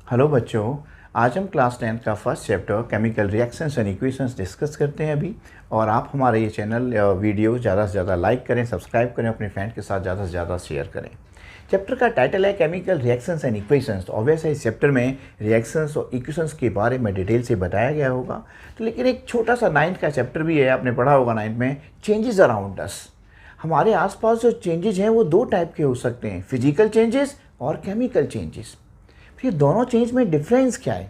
Hello बच्चों, आज हम क्लास 10 का first chapter chemical reactions and equations discuss करते हैं अभी। और आप हमारे ये चैनल वीडियो ज़्यादा से ज़्यादा लाइक करें, सब्सक्राइब करें, अपने फ्रेंड के साथ ज़्यादा से ज़्यादा शेयर करें। चैप्टर का टाइटल है केमिकल रिएक्शंस एंड इक्वेशंस। तो ऑब्वियस है इस चैप्टर में रिएक्शंस और इक्वेशंस के बारे में डिटेल से बताया गया होगा। तो लेकिन एक छोटा सा 9th का चैप्टर भी है, आपने पढ़ा होगा 9th में, चेंजेस अराउंड अस। हमारे आसपास जो चेंजेस हैं वो दो टाइप के हो सकते हैं, फिजिकल चेंजेस और केमिकल चेंजेस। फिर दोनों चेंज में डिफरेंस क्या है?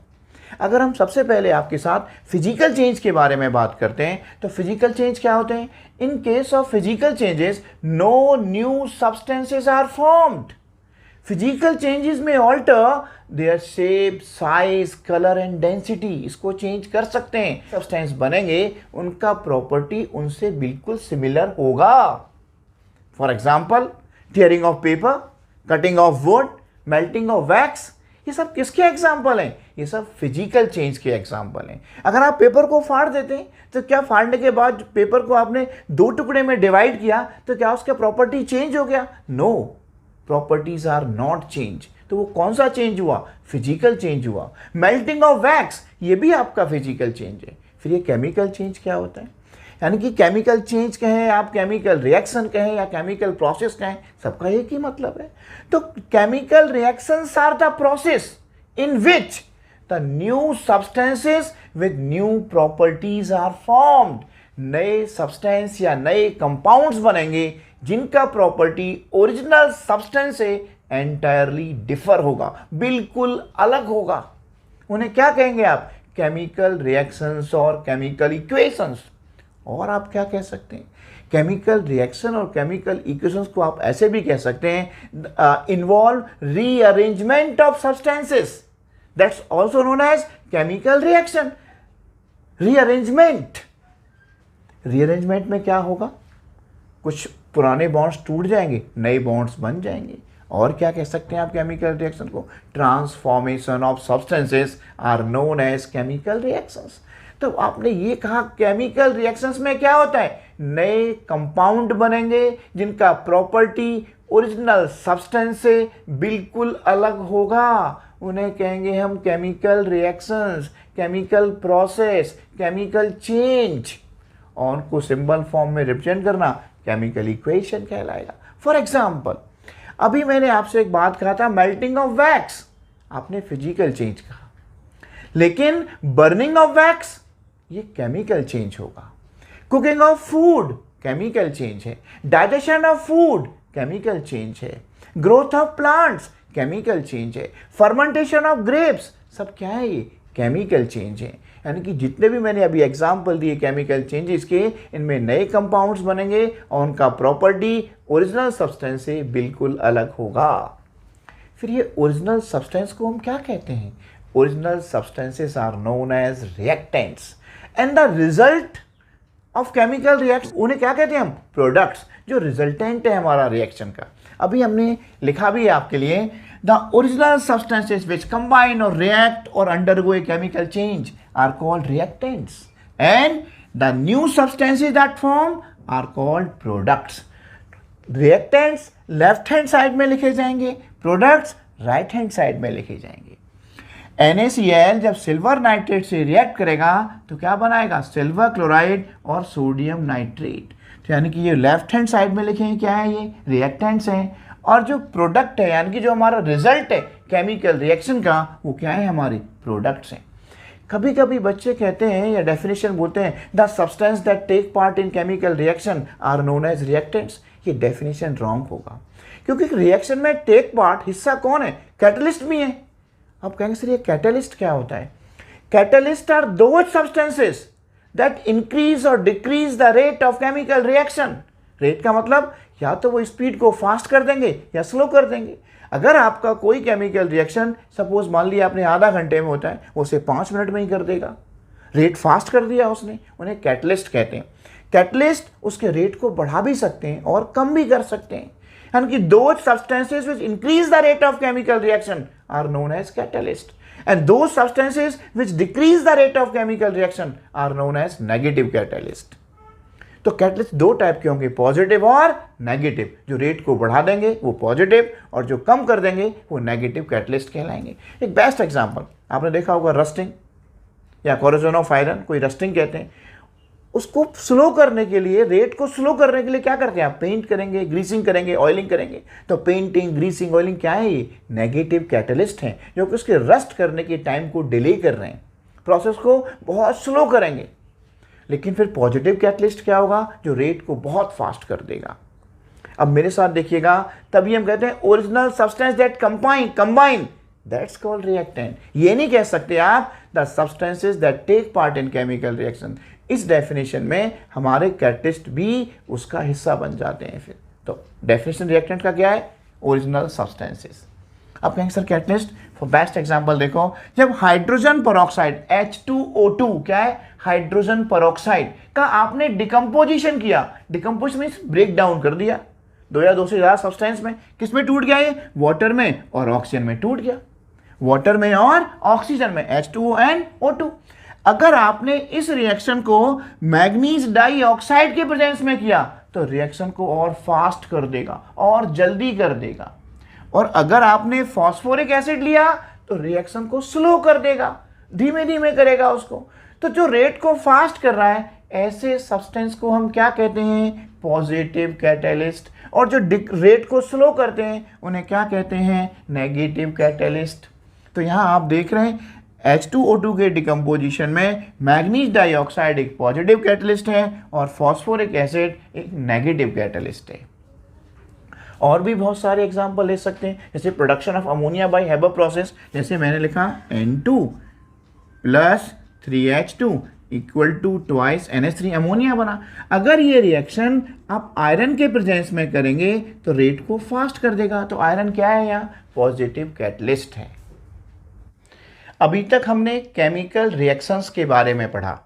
अगर हम सबसे पहले आपके साथ फिजिकल चेंज के बारे में बात करते हैं तो फिजिकल चेंज क्या होते हैं? In case of physical changes no new substances are formed. Physical changes में alter their shape, size, colour and density, इसको चेंज कर सकते हैं। सब्सटेंस बनेंगे, उनका प्रॉपर्टी उनसे बिल्कुल सिमिलर होगा। For example, tearing of paper, cutting of would, melting of wax, ये सब किसके एग्जाम्पल हैं? ये सब फिजिकल चेंज के एग्जाम्पल हैं। अगर आप पेपर को फाड़ देते हैं तो क्या फाड़ने के बाद पेपर को आपने दो टुकड़े में डिवाइड किया तो क्या उसका प्रॉपर्टी चेंज हो गया? No, properties are not change. तो वो कौन सा चेंज हुआ? फिजिकल चेंज हुआ। मेल्टिंग ऑफ वैक्स, ये भी आपका फिजिकल चेंज है। फिर ये केमिकल चेंज क्या होता है? यानी कि केमिकल चेंज कहें, आप केमिकल रिएक्शन कहें या केमिकल प्रोसेस कहें, सबका एक ही मतलब है। तो chemical reactions are the process in which the new substances with new properties are formed. नए सब्सटेंस या नए कंपाउंड्स बनेंगे जिनका प्रॉपर्टी ओरिजिनल सब्सटेंस से एंटायरली डिफर होगा, बिल्कुल अलग होगा। उन्हें क्या कहेंगे आप? केमिकल रिएक्शंस और केमिकल इक्वेशंस। और आप क्या कह सकते हैं? केमिकल रिएक्शन और केमिकल इक्वेशंस को आप ऐसे भी कह सकते हैं, involve rearrangement of substances, that's also known as chemical reaction. Rearrangement, rearrangement में क्या होगा? कुछ पुराने बॉन्ड्स टूट जाएंगे, नए बॉन्ड्स बन जाएंगे। और क्या कह सकते हैं आप केमिकल रिएक्शन को? Transformation of substances are known as chemical reactions. तो आपने ये कहा केमिकल रिएक्शंस में क्या होता है? नए कंपाउंड बनेंगे जिनका प्रॉपर्टी ओरिजिनल सब्सटेंस से बिल्कुल अलग होगा। उन्हें कहेंगे हम chemical reactions, chemical process, chemical change. और उनको सिंबल फॉर्म में रिप्रेजेंट करना केमिकल इक्वेशन कहलाएगा। फॉर एग्जाम्पल, अभी मैंने आपसे एक बात कहा था, मेल्टिंग ऑफ वैक्स, आपने फिजिकल चेंज कहा, लेकिन बर्निंग ऑफ वैक्स ये केमिकल चेंज होगा। Cooking of food chemical change है। Digestion of food chemical change है। Growth of plants chemical change है। फर्मेंटेशन ऑफ ग्रेप्स, सब क्या है? ये केमिकल चेंज है। यानी कि जितने भी मैंने अभी एग्जाम्पल दिए केमिकल चेंजेस के, इनमें नए कंपाउंड्स बनेंगे और उनका प्रॉपर्टी ओरिजिनल सब्सटेंस से बिल्कुल अलग होगा। फिर ये ओरिजिनल सब्सटेंस को हम क्या कहते हैं? Original substances are known as reactants and the result of chemical reaction, उन्हें क्या कहते हैं हम? प्रोडक्ट्स, जो रिजल्टेंट है हमारा रिएक्शन का। अभी हमने लिखा भी है आपके लिए, the original substances which combine और रिएक्ट और undergo a chemical change are called reactants and the new substances that form are called products. Reactants left hand side में लिखे जाएंगे, प्रोडक्ट्स राइट हैंड साइड में लिखे जाएंगे। NaCl जब silver nitrate से रिएक्ट करेगा तो क्या बनाएगा? सिल्वर क्लोराइड और सोडियम नाइट्रेट। तो यानी कि ये लेफ्ट हैंड साइड में लिखे हैं, क्या है? ये रिएक्टेंट्स हैं। और जो प्रोडक्ट है, यानी कि जो हमारा रिजल्ट है केमिकल रिएक्शन का, वो क्या है? हमारे प्रोडक्ट्स हैं। कभी कभी बच्चे कहते हैं या डेफिनेशन बोलते हैं, the substance that take part in chemical reaction are known as reactants. ये डेफिनेशन रॉन्ग होगा, क्योंकि रिएक्शन में टेक पार्ट हिस्सा कौन है? कैटलिस्ट भी है। आप कहेंगे सर ये कैटलिस्ट क्या होता है? Catalyst are those substances that increase और decrease the rate of chemical reaction. Rate का मतलब या तो वो स्पीड को फास्ट कर देंगे या स्लो कर देंगे। अगर आपका कोई केमिकल रिएक्शन सपोज मान लिया आपने आधा घंटे में होता है, वो उसे 5 मिनट में ही कर देगा, रेट फास्ट कर दिया उसने, उन्हें कैटलिस्ट कहते हैं। कैटलिस्ट उसके रेट को बढ़ा भी सकते हैं और कम भी कर सकते हैं। यानी कि those substances which increase the rate of chemical reaction are known as catalyst, and those substances which decrease the rate of chemical reaction are known as negative catalyst. तो कैटलिस्ट दो टाइप के होंगे, पॉजिटिव और negative. जो rate को बढ़ा देंगे वो पॉजिटिव और जो कम कर देंगे वो नेगेटिव कैटलिस्ट कहलाएंगे। एक बेस्ट एग्जांपल आपने देखा होगा, रस्टिंग या कोरोजन ऑफ आयरन, कोई रस्टिंग कहते हैं। उसको स्लो करने के लिए, रेट को स्लो करने के लिए क्या करते हैं आप? पेंट करेंगे, ग्रीसिंग करेंगे, ऑयलिंग करेंगे। तो पेंटिंग, ग्रीसिंग, ऑयलिंग क्या है? ये नेगेटिव कैटलिस्ट हैं जो कि उसके रस्ट करने के टाइम को डिले कर रहे हैं, प्रोसेस को बहुत स्लो करेंगे। लेकिन फिर पॉजिटिव कैटलिस्ट क्या होगा? जो रेट को बहुत फास्ट कर देगा। अब मेरे साथ देखिएगा, तभी हम कहते हैं original substance that combine that's called reactant. ये नहीं कह सकते आप the substances that take part in chemical reaction. इस डेफिनेशन में हमारे कैटलिस्ट भी उसका हिस्सा बन जाते हैं। फिर तो डेफिनेशन रिएक्टेंट का क्या है? Original substances. अब कहेंगे sir catalyst, for best example देखो, जब हाइड्रोजन पेरोक्साइड H2O2 क्या है? हाइड्रोजन पेरोक्साइड का आपने डिकम्पोजिशन किया, डिकम्पोजिशन मींस ब्रेक डाउन कर दिया, दो या दो से ज्यादा सब्सटेंस में। किस में टूट गया ये? वाटर में और ऑक्सीजन में टूट गया, वाटर में और ऑक्सीजन में, H2O and O2। अगर आपने इस रिएक्शन को मैग्नीज डाइऑक्साइड के प्रेजेंस में किया तो रिएक्शन को और फास्ट कर देगा और जल्दी कर देगा। और अगर आपने फॉस्फोरिक एसिड लिया तो रिएक्शन को स्लो कर देगा, धीमे धीमे करेगा उसको। तो जो रेट को फास्ट कर रहा है, ऐसे सब्सटेंस को हम क्या कहते हैं? Positive catalyst. और जो रेट को स्लो करते हैं उन्हें क्या कहते हैं? Negative catalyst. तो यहां आप देख रहे हैं H2O2 के डिकम्पोजिशन में मैग्नीज डाइऑक्साइड एक पॉजिटिव कैटलिस्ट है और फॉस्फोरिक एसिड एक नेगेटिव कैटलिस्ट है। और भी बहुत सारे एग्जांपल ले सकते हैं, जैसे production of ammonia by Haber process. जैसे मैंने लिखा N2 + 3H2 = twice NH3 ammonia बना। अगर ये रिएक्शन आप आयरन के प्रेजेंस में करेंगे तो रेट को फास्ट कर देगा। तो आयरन क्या है? यहाँ पॉजिटिव कैटलिस्ट है। अभी तक हमने केमिकल रिएक्शंस के बारे में पढ़ा।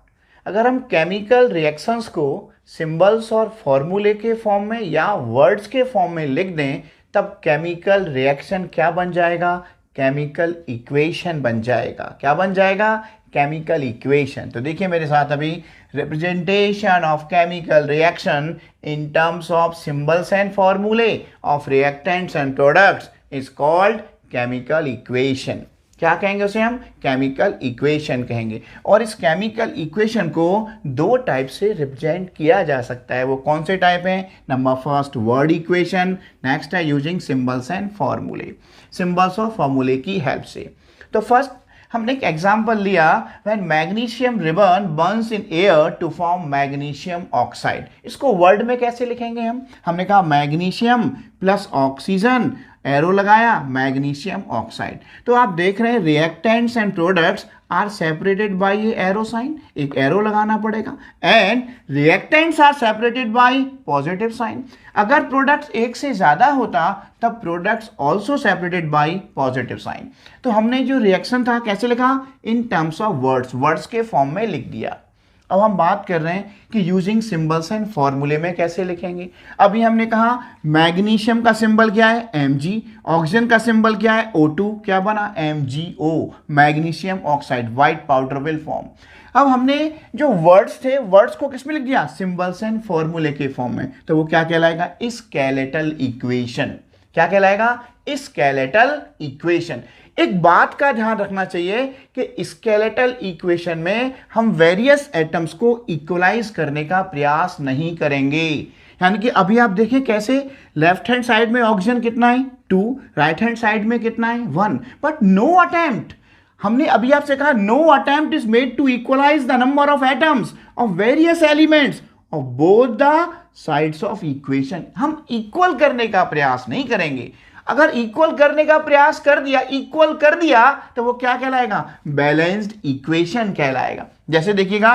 अगर हम केमिकल रिएक्शंस को सिंबल्स और फॉर्मूले के फॉर्म में या वर्ड्स के फॉर्म में लिख दें, तब केमिकल रिएक्शन क्या बन जाएगा? केमिकल इक्वेशन बन जाएगा। क्या बन जाएगा? Chemical equation. तो देखिए मेरे साथ अभी, representation of chemical reaction in terms of symbols and formulae of reactants and products is called chemical equation. क्या कहेंगे उसे हम? केमिकल इक्वेशन कहेंगे। और इस केमिकल इक्वेशन को दो टाइप से रिप्रेजेंट किया जा सकता है। वो कौन से टाइप हैं? Number first word equation, next है यूजिंग सिंबल्स एंड फॉर्मूले, सिंबल्स और फॉर्मूले की हेल्प से। तो फर्स्ट हमने एक एग्जांपल लिया, when magnesium ribbon burns in air to form magnesium oxide. इसको वर्ड में कैसे लिखेंगे हम? हमने कहा मैग्नीशियम प्लस ऑक्सीजन, एरो लगाया, मैग्नीशियम ऑक्साइड। तो आप देख रहे हैं reactants and products are separated by ये एरो साइन, एक एरो लगाना पड़ेगा, and reactants are separated by positive sign. अगर प्रोडक्ट्स एक से ज्यादा होता तब products also separated by positive sign. तो हमने जो रिएक्शन था कैसे लिखा? इन टर्म्स ऑफ वर्ड्स, वर्ड्स के फॉर्म में लिख दिया। अब हम बात कर रहे हैं कि यूजिंग सिंबल्स एंड फॉर्मूले में कैसे लिखेंगे। अभी हमने कहा मैग्नीशियम का सिंबल क्या है? Mg, ऑक्सीजन का सिंबल क्या है? O2, क्या बना? MgO, magnesium oxide, white powder will form. अब हमने जो वर्ड्स थे, वर्ड्स को किस में लिख दिया? सिंबल्स एंड फॉर्मूले के फॉर्म में। तो वो क्या कहलाएगा? Skeletal equation. क्या कहलाएगा? Skeletal equation. एक बात का ध्यान रखना चाहिए कि स्केलेटल इक्वेशन में हम वेरियस एटम्स को इक्वलाइज करने का प्रयास नहीं करेंगे। यानी कि अभी आप देखिए कैसे, लेफ्ट हैंड साइड में ऑक्सीजन कितना है? 2, राइट हैंड साइड में कितना है? 1, बट नो अटेम्प्ट। हमने अभी आपसे कहा no attempt is made to equalise the number of atoms of various elements of both the sides of equation. हम इक्वल करने का प्रयास नहीं करेंगे। अगर इक्वल करने का प्रयास कर दिया, इक्वल कर दिया, तो वो क्या कहलाएगा? बैलेंस्ड इक्वेशन कहलाएगा। जैसे देखिएगा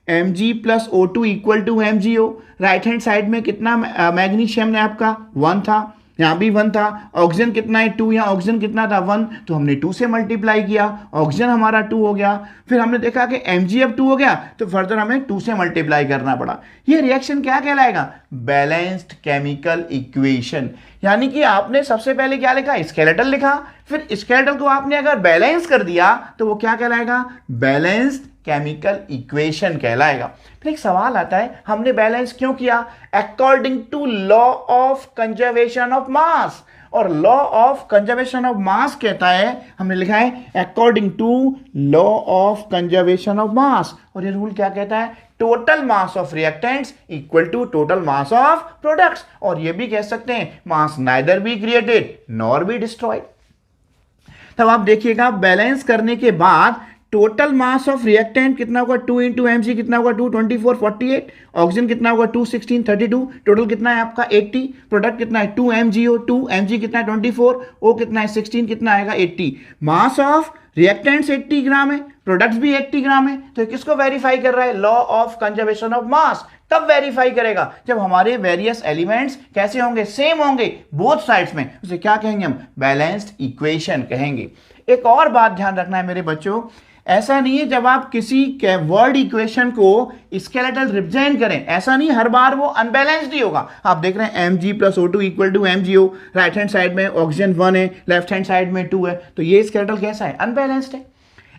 Mg + O2 = MgO, right hand side में कितना मैग्नीशियम है आपका? 1 था, यहाँ भी 1 था। ऑक्सीजन कितना है? 2, यहाँ ऑक्सीजन कितना था? 1, तो हमने 2 से मल्टीप्लाई किया, ऑक्सीजन हमारा 2 हो गया। फिर हमने देखा कि Mg अब 2 हो गया, तो फर्दर हमें 2 से मल्टीप्लाई करना पड़ा। ये रिएक्शन क्या कहलाएगा? Balanced chemical equation. यानी कि आपने सबसे पहले क्या लिखा? स्केलेटल लिखा, फिर स्केलेटल को आपने अगर बैलेंस कर दिया तो वो क्या कहलाएगा? बैलेंस्ड केमिकल इक्वेशन कहलाएगा। फिर एक सवाल आता है, हमने बैलेंस क्यों किया? According to law of conservation of mass. और law of conservation of mass कहता है, हमने लिखा है according to law of conservation of mass. और ये रूल क्या कहता है? Total mass of reactants equal to total mass of products. और ये भी कह सकते हैं mass neither be created nor be destroyed. तब आप देखिएगा बैलेंस करने के बाद टोटल मास ऑफ रिएक्टेंट कितना होगा? 2 इंटू mg कितना होगा? 2 24 48। ऑक्सीजन कितना होगा? 2 16 32। टोटल कितना है आपका? 80। प्रोडक्ट कितना है? 2 mgO। 2 mg कितना है? 24। ओ कितना है? 16। कितना आएगा? 80। मास ऑफ रिएक्टेंट्स 80 ग्राम है, प्रोडक्ट्स भी 80 ग्राम है। तो किसको वेरीफाई कर रहा है? लॉ ऑफ कंजर्वेशन ऑफ मास। तब वेरीफाई करेगा जब हमारे वेरियस एलिमेंट्स कैसे होंगे? सेम होंगे बोथ साइड्स में। उसे क्या कहेंगे हम? बैलेंस्ड इक्वेशन कहेंगे। एक और बात ध्यान रखना है मेरे बच्चों, ऐसा नहीं है जब आप किसी वर्ड इक्वेशन को स्केलेटल रिप्रेजेंट करें, ऐसा नहीं हर बार वो अनबैलेंस्ड ही होगा। आप देख रहे हैं mg plus O2 equal to mgO, right hand side में ऑक्सीजन 1 है, लेफ्ट हैंड साइड में 2 है, तो ये स्केलेटल कैसा है? अनबैलेंस्ड है।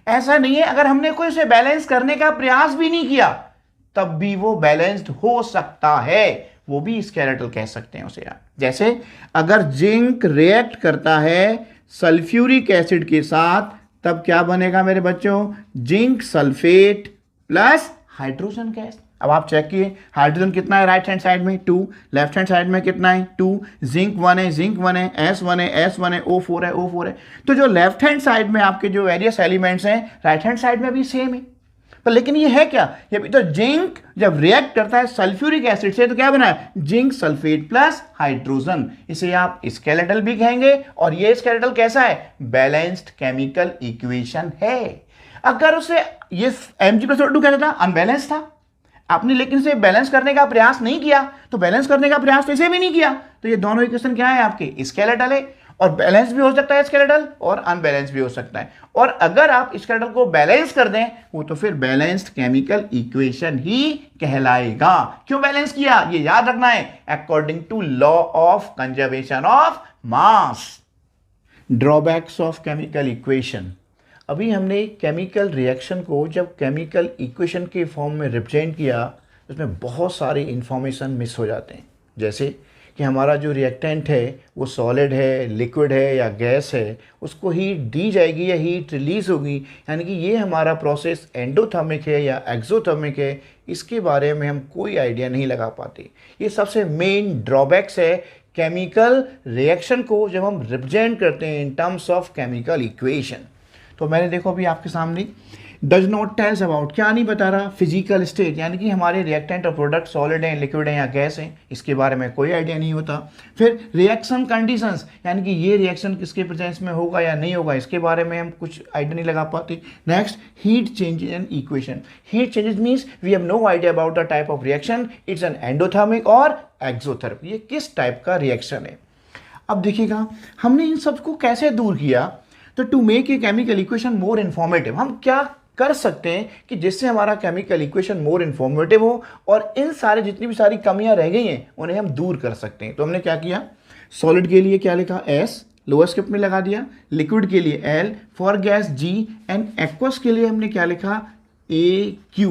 ऐसा नहीं है अगर हमने कोई उसे बैलेंस करने का प्रयास भी नहीं किया तब भी वो बैलेंस्ड हो सकता है, वो भी स्केलेटल कह सकते हैं उसे यार। जैसे अगर जिंक रिएक्ट करता है सल्फ्यूरिक एसिड के साथ तब क्या बनेगा मेरे बच्चों? Zinc sulphate plus hydrogen gas. अब आप चेक किए हाइड्रोजन कितना है राइट हैंड साइड में? 2। लेफ्ट हैंड साइड में कितना है? 2। जिंक 1 है, जिंक 1 है, S1 है, S1 है, O4 है, O4 है। तो जो लेफ्ट हैंड साइड में आपके जो वेरियस एलिमेंट्स हैं राइट हैंड साइड में भी सेम है। पर लेकिन ये है क्या? ये भी तो जिंक जब रिएक्ट करता है सल्फ्यूरिक एसिड से तो क्या बना है? Zinc sulphate plus hydrogen. इसे आप स्केलेटल भी कहेंगे। और ये स्केलेटल कैसा है? बैलेंस्ड केमिकल इक्वेशन है। अगर उसे ये Mg+O2 कहता था, अनबैलेंस था, आपने लेकिन इसे बैलेंस करने का प्रयास नहीं किया, तो बैलेंस करने का प्रयास तो इसे भी नहीं किया, तो ये दोनों इक्वेशन क्या है आपके? स्केलेटल है। और बैलेंस भी हो सकता है स्केलेटल और अनबैलेंस भी हो सकता है। और अगर आप स्केलेटल को बैलेंस कर दें वो तो फिर बैलेंस्ड केमिकल इक्वेशन ही कहलाएगा। क्यों बैलेंस किया? ये याद रखना है, according to law of conservation of mass. Drawbacks of chemical equation. अभी हमने केमिकल रिएक्शन को जब केमिकल इक्वेशन के फॉर्म में रिप्रेजेंट किया उसमें बहुत सारे इंफॉर्मेशन मिस हो जाते हैं। जैसे कि हमारा जो रिएक्टेंट है वो सॉलिड है, लिक्विड है या गैस है, उसको हीट दी जाएगी या हीट रिलीज होगी, यानी कि ये हमारा प्रोसेस एंडोथर्मिक है या एक्सोथर्मिक है, इसके बारे में हम कोई आइडिया नहीं लगा पाते। ये सबसे मेन ड्रॉबैक्स है केमिकल रिएक्शन को जब हम रिप्रेजेंट करते हैं इन टर्म्स ऑफ केमिकल इक्वेशन। तो मैंने देखो अभी आपके सामने डज नॉट टेल्स अबाउट, क्या नहीं बता रहा? फिजिकल स्टेट, यानी कि हमारे रिएक्टेंट और प्रोडक्ट सॉलिड हैं, लिक्विड हैं या गैस हैं, इसके बारे में कोई आइडिया नहीं होता। फिर रिएक्शन कंडीशंस, यानी कि ये रिएक्शन किसके प्रेजेंस में होगा या नहीं होगा, इसके बारे में हम कुछ आइडिया नहीं लगा पाते। Next, heat changes in equation. Heat changes means we have no idea about the type of reaction, it's an endothermic और एक्सोथर्मिक, ये किस टाइप का रिएक्शन है। अब देखिएगा हमने इन सबको कैसे दूर किया। तो to make a chemical equation more informative, हम क्या कर सकते हैं कि जिससे हमारा केमिकल इक्वेशन मोर इन्फॉर्मेटिव हो और इन सारे जितनी भी सारी कमियां रह गई हैं उन्हें हम दूर कर सकते हैं। तो हमने क्या किया? सॉलिड के लिए क्या लिखा? S, लोअर स्क्रिप्ट में लगा दिया। लिक्विड के लिए L, for gas G and aqueous के लिए हमने क्या लिखा? AQ।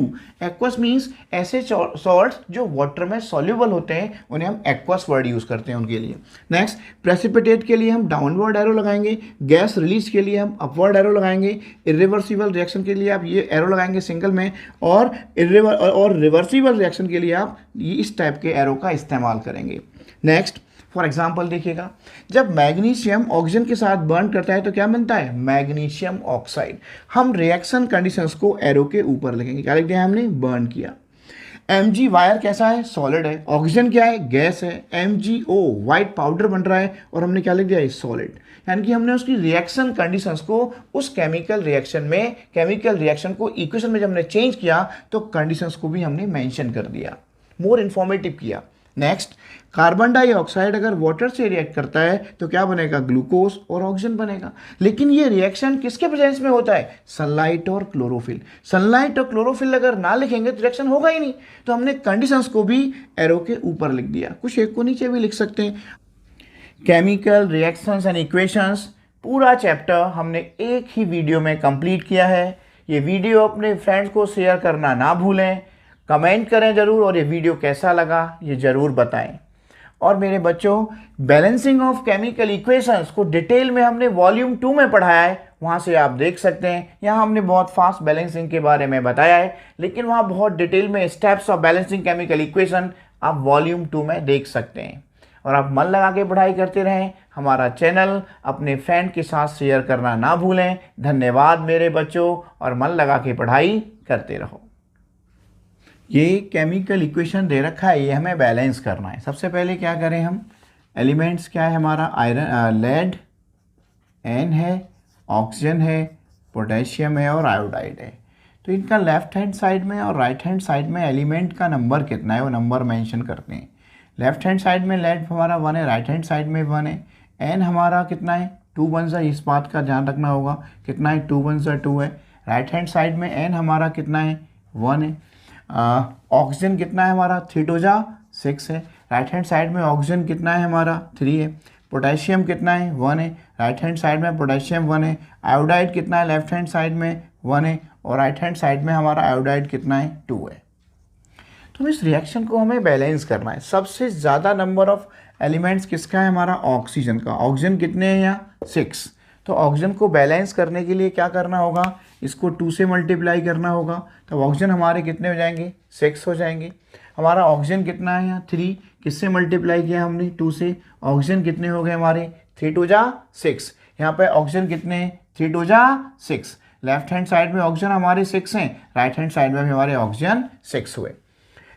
एक्वस मीन्स ऐसे सॉल्ट्स जो वाटर में सॉल्युबल होते हैं उन्हें हम एक्वस वर्ड यूज करते हैं उनके लिए। नेक्स्ट, प्रेसिपिटेट के लिए हम डाउनवर्ड एरो लगाएंगे, गैस रिलीज के लिए हम अपवर्ड एरो लगाएंगे, इरिवर्सिबल रिएक्शन के लिए आप ये एरो लगाएंगे सिंगल में, और रिवर्सिबल रिएक्शन के लिए आप इस टाइप के एरो का इस्तेमाल करेंगे। नेक्स्ट, फॉर एग्जाम्पल देखिएगा, जब मैग्नीशियम ऑक्सीजन के साथ बर्न करता है तो क्या बनता है? Magnesium oxide. हम रिएक्शन कंडीशंस को एरो के ऊपर लिखेंगे। क्या लिख दिया हमने? बर्न किया। Mg वायर कैसा है? सॉलिड है। ऑक्सीजन क्या है? गैस है। MgO व्हाइट पाउडर बन रहा है और हमने क्या लिख दिया? सॉलिड। यानी कि हमने उसकी रिएक्शन कंडीशंस को उस केमिकल रिएक्शन में, केमिकल रिएक्शन को इक्वेशन में जब हमने चेंज किया तो कंडीशंस को भी हमने मेंशन कर दिया, मोर इन्फॉर्मेटिव किया। नेक्स्ट, कार्बन डाइऑक्साइड अगर वाटर से रिएक्ट करता है तो क्या बनेगा? ग्लूकोज और ऑक्सीजन बनेगा। लेकिन ये रिएक्शन किसके प्रेजेंस में होता है? सनलाइट और क्लोरोफिल। सनलाइट और क्लोरोफिल अगर ना लिखेंगे तो रिएक्शन होगा ही नहीं, तो हमने कंडीशंस को भी एरो के ऊपर लिख दिया, कुछ एक को नीचे भी लिख सकते हैं। केमिकल रिएक्शंस एंड इक्वेशंस पूरा चैप्टर हमने एक ही वीडियो में कंप्लीट किया है। ये वीडियो अपने फ्रेंड्स को शेयर करना ना भूलें, कमेंट करें ज़रूर, और ये वीडियो कैसा लगा ये ज़रूर बताएं। और मेरे बच्चों, बैलेंसिंग ऑफ केमिकल इक्वेशंस को डिटेल में हमने वॉल्यूम 2 में पढ़ाया है, वहाँ से आप देख सकते हैं। यहाँ हमने बहुत फास्ट बैलेंसिंग के बारे में बताया है, लेकिन वहाँ बहुत डिटेल में steps of balancing chemical equation आप वॉल्यूम 2 में देख सकते हैं। और आप मन लगा के पढ़ाई करते रहें। हमारा चैनल अपने फ्रेंड के साथ शेयर करना ना भूलें। धन्यवाद मेरे बच्चों, और मन लगा के पढ़ाई करते रहो। ये केमिकल इक्वेशन दे रखा है, ये हमें बैलेंस करना है। सबसे पहले क्या करें हम, एलिमेंट्स क्या है हमारा, आयरन, लेड N है, ऑक्सीजन है, पोटेशियम है और आयोडाइड है। तो इनका लेफ्ट हैंड साइड में और राइट हैंड साइड में एलिमेंट का नंबर कितना है वो नंबर मेंशन करते हैं। लेफ्ट हैंड साइड में लेड हमारा 1 है, राइट हैंड साइड में 1 है। N हमारा कितना है, 2 1 सा, इस बात का ध्यान रखना होगा, कितना है, 2 1 सा 2 है। राइट हैंड साइड में N हमारा कितना है, 1 है। ऑक्सीजन कितना है हमारा, 3 2 जा 6 है। राइट हैंड साइड में ऑक्सीजन कितना है हमारा, 3 है। पोटेशियम कितना है, 1 है। राइट हैंड साइड में पोटेशियम 1 है। आयोडाइड कितना है, लेफ्ट हैंड साइड में 1 है, और राइट हैंड साइड में हमारा आयोडाइड कितना है, 2 है। तो इस रिएक्शन को हमें बैलेंस करना है। सबसे ज़्यादा नंबर ऑफ एलिमेंट्स किसका है, हमारा ऑक्सीजन का। ऑक्सीजन कितने हैं यहाँ, 6। तो ऑक्सीजन को बैलेंस करने के लिए क्या करना होगा, इसको 2 से मल्टीप्लाई करना होगा। तो ऑक्सीजन हमारे कितने हो जाएंगे, 6 हो जाएंगे। हमारा ऑक्सीजन कितना है यहाँ, 3, किससे मल्टीप्लाई किया हमने, 2 से। ऑक्सीजन कितने हो गए हमारे, 3 2 जा 6। यहाँ पे ऑक्सीजन कितने हैं, 3 2 जा 6। लेफ्ट हैंड साइड में ऑक्सीजन हमारे 6 हैं, राइट हैंड साइड में भी हमारे ऑक्सीजन 6 हुए।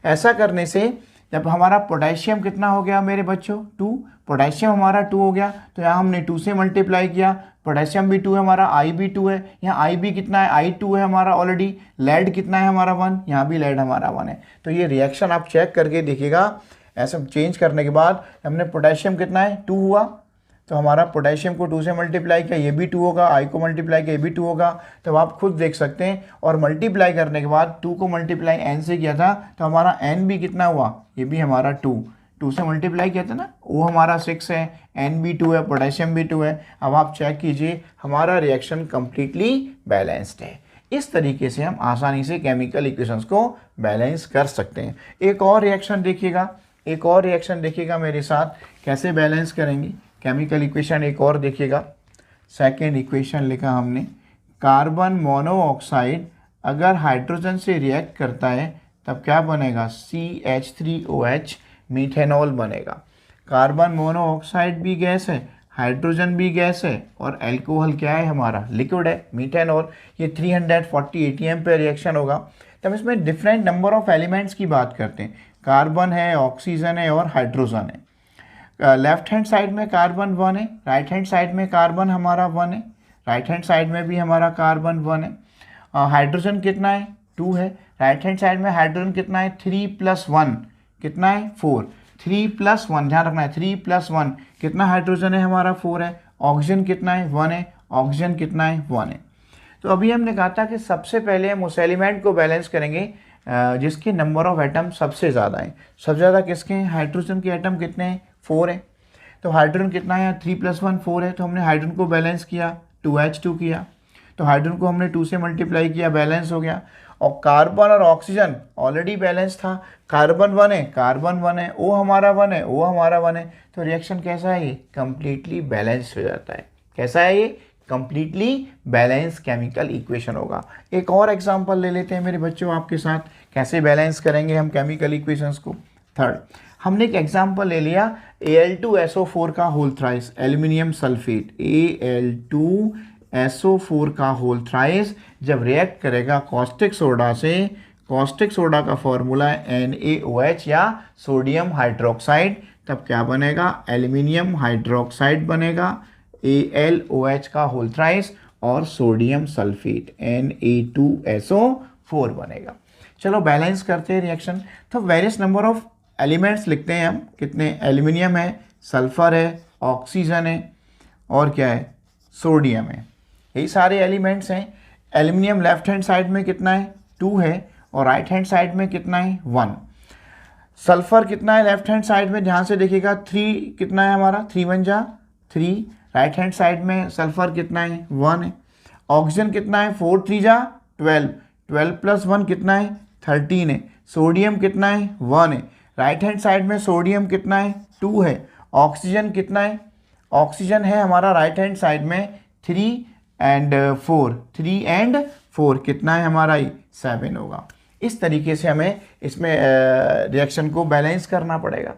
ऐसा करने से जब हमारा पोटेशियम कितना हो गया मेरे बच्चों, 2, पोटेशियम हमारा 2 हो गया, तो यहाँ हमने 2 से मल्टीप्लाई किया। पोटेशियम भी 2 है हमारा, आई भी 2 है। यहाँ आई भी कितना है, आई 2 है हमारा ऑलरेडी। लेड कितना है हमारा, 1, यहाँ भी लेड हमारा 1 है। तो ये रिएक्शन आप चेक करके देखिएगा। ऐसा चेंज करने के बाद हमने पोटेशियम कितना है, 2 हुआ, तो हमारा पोटेशियम को 2 से मल्टीप्लाई किया, ये भी 2 होगा। आई को मल्टीप्लाई किया, ये भी 2 होगा। तो आप खुद देख सकते हैं। और मल्टीप्लाई करने के बाद 2 को मल्टीप्लाई n से किया था, तो हमारा n भी कितना हुआ, ये भी हमारा 2 से मल्टीप्लाई किया था ना, वो हमारा 6 है। n भी 2 है, पोटेशियम भी 2 है। अब आप चेक कीजिए, हमारा रिएक्शन कंप्लीटली बैलेंस्ड है। इस तरीके से हम आसानी से केमिकल इक्वेशंस को बैलेंस कर सकते हैं। एक और रिएक्शन देखिएगा, मेरे साथ कैसे बैलेंस करेंगे केमिकल इक्वेशन। एक और देखिएगा, सेकेंड इक्वेशन लिखा हमने, कार्बन मोनोऑक्साइड अगर हाइड्रोजन से रिएक्ट करता है तब क्या बनेगा, CH3OH, मीथेनॉल बनेगा। कार्बन मोनोऑक्साइड भी गैस है, हाइड्रोजन भी गैस है, और अल्कोहल क्या है हमारा, लिक्विड है, मीथेनॉल। ये 340 ATM पे रिएक्शन होगा। तब इसमें डिफरेंट नंबर ऑफ एलिमेंट्स की बात करते हैं। कार्बन है, ऑक्सीजन है और हाइड्रोजन है। लेफ्ट हैंड साइड में कार्बन 1 है, राइट हैंड साइड में कार्बन हमारा 1 है, राइट हैंड साइड में भी हमारा कार्बन 1 है। हाइड्रोजन कितना है, 2 है। राइट हैंड साइड में हाइड्रोजन कितना है, 3 + 1 कितना है, 4। 3 + 1 ध्यान रखना है, 3 + 1 कितना हाइड्रोजन है हमारा, 4 है। ऑक्सीजन कितना है, 1 है। ऑक्सीजन कितना है, 1 है। तो अभी हमने कहा था कि सबसे पहले हम उस एलिमेंट को बैलेंस करेंगे जिसके नंबर ऑफ एटम सबसे ज़्यादा हैं। सबसे ज़्यादा किसके हैं, हाइड्रोजन के एटम कितने हैं, 4 है। तो हाइड्रोजन कितना है, 3 + 1 4 है। तो हमने हाइड्रोजन को बैलेंस किया, 2H2 किया। तो हाइड्रोजन को हमने 2 से मल्टीप्लाई किया, बैलेंस हो गया। और कार्बन और ऑक्सीजन ऑलरेडी बैलेंस था, कार्बन 1 है, O हमारा 1 है, O हमारा 1 है। तो रिएक्शन कैसा है, ये कंप्लीटली बैलेंस हो जाता है। कैसा है ये, कंप्लीटली बैलेंस केमिकल इक्वेशन होगा। एक और एग्जांपल ले लेते हैं मेरे बच्चों आपके साथ, कैसे बैलेंस करेंगे हम केमिकल इक्वेशंस को। थर्ड, हमने एक एग्जांपल ले लिया Al2SO4 का whole thrice, aluminium sulphate. Al2SO4 का होल थ्राइस जब रिएक्ट करेगा कॉस्टिक सोडा से, कॉस्टिक सोडा का फॉर्मूला है NaOH या सोडियम हाइड्रोक्साइड, तब क्या बनेगा, एल्यूमिनियम हाइड्रोक्साइड बनेगा, AlOH का होल थ्राइस, और सोडियम सल्फेट Na2SO4 बनेगा। चलो बैलेंस करते हैं रिएक्शन। तो वेरियस नंबर ऑफ एलिमेंट्स लिखते हैं हम, कितने, एल्यूमिनियम है, सल्फर है, ऑक्सीजन है, और क्या है, सोडियम है। यही सारे एलिमेंट्स हैं। एल्यूमिनियम लेफ्ट हैंड साइड में कितना है, 2 है, और राइट हैंड साइड में कितना है, 1। सल्फर कितना है लेफ्ट हैंड साइड में, ध्यान से देखिएगा, 3 कितना है हमारा, 3 1 जा 3। राइट हैंड साइड में सल्फर कितना है, 1 है। ऑक्सीजन कितना है, 4 3 जा 12, 12 प्लस 1 कितना है 13 है। सोडियम कितना है 1 है। राइट हैंड साइड में सोडियम कितना है 2 है। ऑक्सीजन कितना है, ऑक्सीजन है हमारा राइट हैंड साइड में 3 एंड 4, 3 एंड 4 कितना है हमारा 7 होगा। इस तरीके से हमें इसमें रिएक्शन को बैलेंस करना पड़ेगा।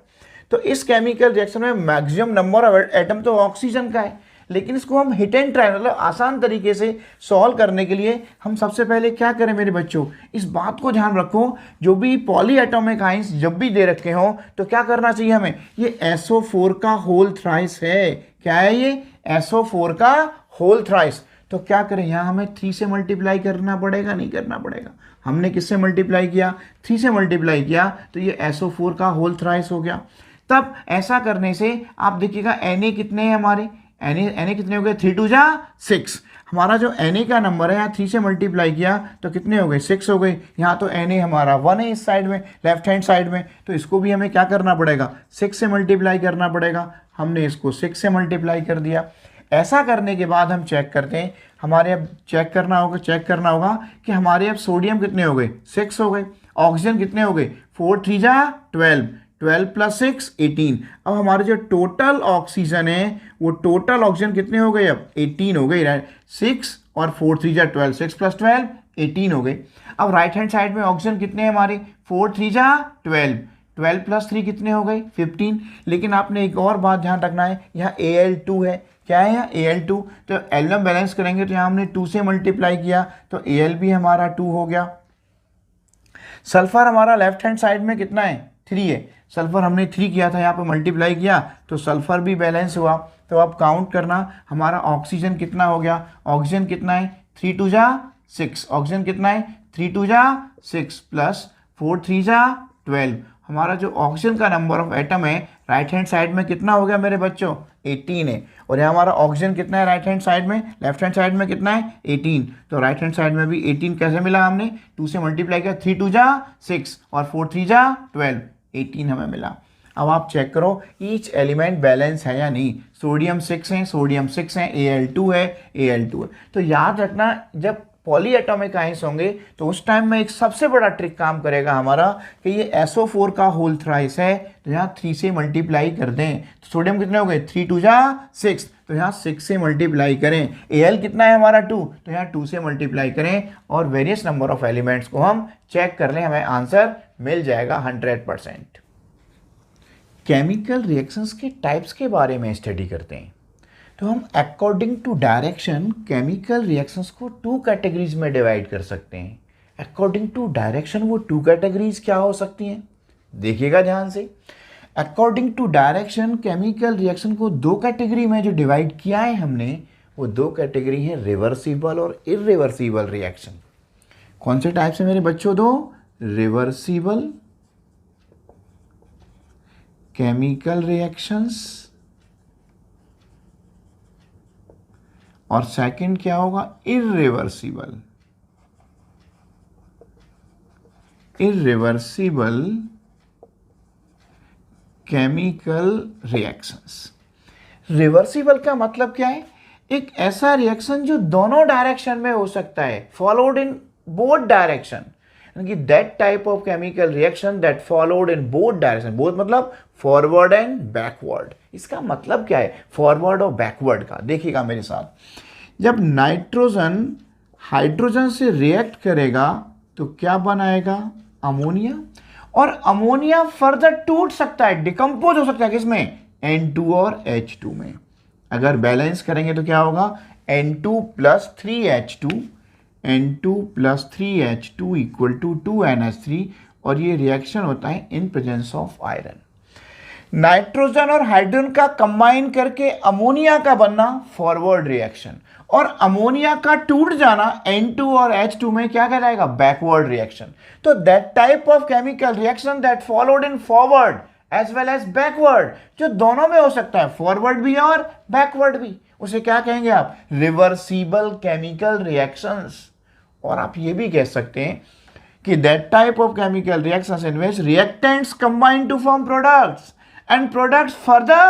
तो इस केमिकल रिएक्शन में मैक्सिमम नंबर ऑफ एटम तो ऑक्सीजन का है, लेकिन इसको हम हिट एंड ट्राई मतलब आसान तरीके से सॉल्व करने के लिए हम सबसे पहले क्या करें मेरे बच्चों, इस बात को ध्यान रखो, जो भी पॉली एटॉमिक आइंस जब भी दे रखे हों तो क्या करना चाहिए हमें, ये SO4 का होल थ्राइस है। क्या है ये, SO4 का होल थ्राइस। तो क्या करें, यहाँ हमें 3 से मल्टीप्लाई करना पड़ेगा, नहीं करना पड़ेगा। हमने किससे मल्टीप्लाई किया, 3 से मल्टीप्लाई किया, तो ये SO4 का होल थ्राइस हो गया। तब ऐसा करने से आप देखिएगा Na कितने हैं हमारे, Na कितने हो गए, 3 2 जा 6। हमारा जो Na का नंबर है यहाँ 3 से मल्टीप्लाई किया तो कितने हो गए, 6 हो गए। यहाँ तो Na हमारा 1 है इस साइड में, लेफ्ट हैंड साइड में, तो इसको भी हमें क्या करना पड़ेगा, 6 से मल्टीप्लाई करना पड़ेगा। हमने इसको 6 से मल्टीप्लाई कर दिया। ऐसा करने के बाद हम चेक करते हैं, हमारे अब चेक करना होगा कि हमारे अब सोडियम कितने हो गए, 6 हो गए। ऑक्सीजन कितने हो गए, 4 3 जा 12, 12 प्लस 6 18। अब हमारे जो टोटल ऑक्सीजन है वो टोटल ऑक्सीजन कितने हो गए, अब 18 हो गई, राइट। 6 और 4 3 जा 12, 6 प्लस 12 18 हो गए। अब राइट हैंड साइड में ऑक्सीजन कितने हैं हमारे, 4 3 जा 12, 12 प्लस 3 कितने हो गए 15। लेकिन आपने एक और बात ध्यान रखना है, यहाँ Al2 है। क्या है यहाँ Al2, तो एल्यूमिनियम बैलेंस करेंगे तो यहाँ हमने 2 से मल्टीप्लाई किया तो Al भी हमारा 2 हो गया। सल्फर हमारा लेफ्ट हैंड साइड में कितना है, 3 है। सल्फर हमने 3 किया था, यहाँ पे मल्टीप्लाई किया तो सल्फर भी बैलेंस हुआ। तो अब काउंट करना, हमारा ऑक्सीजन कितना हो गया, ऑक्सीजन कितना है 3 2 जा 6, ऑक्सीजन कितना है 3 2 जा 6 प्लस 4 3 जा 12। हमारा जो ऑक्सीजन का नंबर ऑफ एटम है राइट हैंड साइड में कितना हो गया मेरे बच्चों, 18 है। और यहाँ हमारा ऑक्सीजन कितना है राइट हैंड साइड में, लेफ्ट हैंड साइड में कितना है 18। तो राइट हैंड साइड में भी 18 कैसे मिला, हमने 2 से मल्टीप्लाई किया, 3 2 जा 6 और 4 3 जा 12, 18 हमें मिला। अब आप चेक करो ईच एलिमेंट बैलेंस है या नहीं। सोडियम 6 है, सोडियम 6 है, Al2 है, Al2 है। तो याद रखना, जब पॉली एटॉमिक आइंस होंगे तो उस टाइम में एक सबसे बड़ा ट्रिक काम करेगा हमारा कि ये SO4 का होल थ्राइस है तो यहाँ 3 से मल्टीप्लाई कर दें। तो सोडियम कितने हो गए, 3 2 जा 6, तो यहाँ 6 से मल्टीप्लाई करें। Al कितना है हमारा 2, तो यहाँ 2 से मल्टीप्लाई करें और वेरियस नंबर ऑफ एलिमेंट्स को हम चेक कर लें, हमें आंसर मिल जाएगा 100%। केमिकल रिएक्शंस के टाइप्स के बारे में स्टडी करते हैं तो हम according to direction chemical reactions को 2 कैटेगरीज में डिवाइड कर सकते हैं। अकॉर्डिंग टू डायरेक्शन वो 2 कैटेगरीज क्या हो सकती हैं, देखिएगा ध्यान से। According to direction chemical reaction को 2 कैटेगरी में जो डिवाइड किया है हमने, वो 2 कैटेगरी है, रिवर्सिबल और इरिवर्सिबल रिएक्शन। कौन से टाइप से मेरे बच्चों, 2 रिवर्सिबल केमिकल रिएक्शंस और सेकंड क्या होगा, इरिवर्सिबल केमिकल रिएक्शंस। रिवर्सिबल का मतलब क्या है, एक ऐसा रिएक्शन जो दोनों डायरेक्शन में हो सकता है, फॉलोड इन बोथ डायरेक्शन, यानी कि that type of chemical reaction that followed in both direction. Both मतलब फॉरवर्ड एंड बैकवर्ड। इसका मतलब क्या है फॉरवर्ड और बैकवर्ड का, देखिएगा मेरे साथ। जब नाइट्रोजन हाइड्रोजन से रिएक्ट करेगा तो क्या बनाएगा, अमोनिया। और अमोनिया फर्दर टूट सकता है, डिकम्पोज हो सकता है किसमें, N2 और H2 में। अगर बैलेंस करेंगे तो क्या होगा, N2 plus 3H2, N2 plus 3H2 equal to 2NH3, और ये रिएक्शन होता है इन प्रेजेंस ऑफ आयरन। नाइट्रोजन और हाइड्रोजन का कंबाइन करके अमोनिया का बनना फॉरवर्ड रिएक्शन, और अमोनिया का टूट जाना N2 और H2 में क्या कहलाएगा, बैकवर्ड रिएक्शन। तो that type of chemical reaction that followed in forward as well as backward, जो दोनों में हो सकता है, फॉरवर्ड भी और बैकवर्ड भी, उसे क्या कहेंगे आप, रिवर्सिबल केमिकल रिएक्शंस। और आप ये भी कह सकते हैं कि that type of chemical reactions in which reactants combine to form products and products further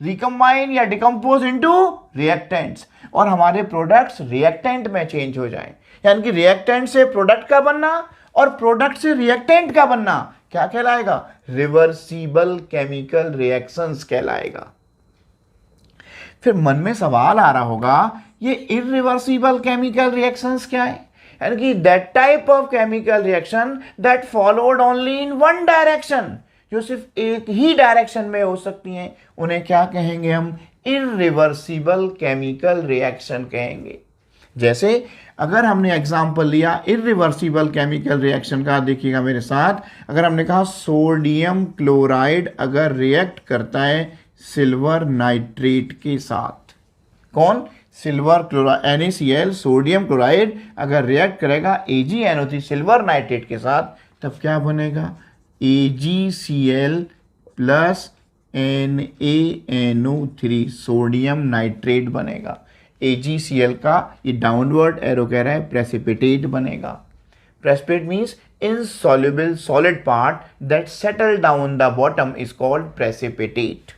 recombine या डिकम्पोज इनटू रिएक्टेंट्स, और हमारे प्रोडक्ट्स रिएक्टेंट में चेंज हो जाएं। यानी कि रिएक्टेंट से प्रोडक्ट का बनना और प्रोडक्ट से रिएक्टेंट का बनना क्या कहलाएगा? रिवर्सिबल केमिकल रिएक्शंस कहलाएगा। फिर मन में सवाल आ रहा होगा, ये इरिवर्सिबल केमिकल रिएक्शंस क्या है? यानी कि that type of chemical reaction that followed only in one direction, जो सिर्फ एक ही डायरेक्शन में हो सकती हैं, उन्हें क्या कहेंगे हम? इरिवर्सिबल केमिकल रिएक्शन कहेंगे। जैसे अगर हमने एग्जांपल लिया इरिवर्सिबल केमिकल रिएक्शन का, देखिएगा मेरे साथ, अगर हमने कहा सोडियम क्लोराइड अगर रिएक्ट करता है सिल्वर नाइट्रेट के साथ, कौन? Silver chloride NaCl, sodium chloride अगर रिएक्ट करेगा AgNO3 सिल्वर नाइट्रेट के साथ, तब क्या बनेगा? AgCl plus NaNO3 sodium nitrate बनेगा। AgCl का ये डाउनवर्ड एरो कह रहा है प्रेसिपिटेट बनेगा। Precipitate means insoluble solid part that settle down the bottom is called precipitate।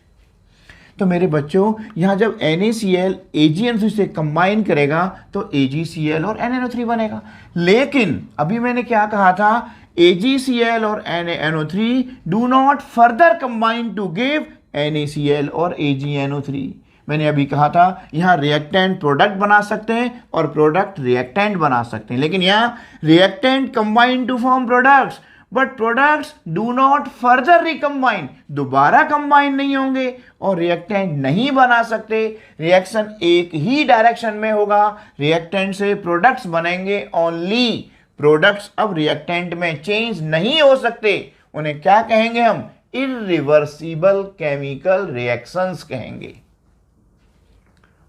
तो मेरे बच्चों, यहाँ जब NaCl AgNO3 से कंबाइन करेगा तो AgCl और NaNO3 बनेगा। लेकिन अभी मैंने क्या कहा था? AgCl और NaNO3 do not further combine to give NaCl और AgNO3। मैंने अभी कहा था यहाँ रिएक्टेंट प्रोडक्ट बना सकते हैं और प्रोडक्ट रिएक्टेंट बना सकते हैं, लेकिन यहाँ reactant combine to form products, but products do not further recombine, दोबारा कंबाइन नहीं होंगे और रिएक्टेंट नहीं बना सकते। रिएक्शन एक ही डायरेक्शन में होगा, रिएक्टेंट से प्रोडक्ट्स बनेंगे ओनली। प्रोडक्ट्स अब रिएक्टेंट में चेंज नहीं हो सकते, उन्हें क्या कहेंगे हम? इरिवर्सिबल केमिकल रिएक्शंस कहेंगे।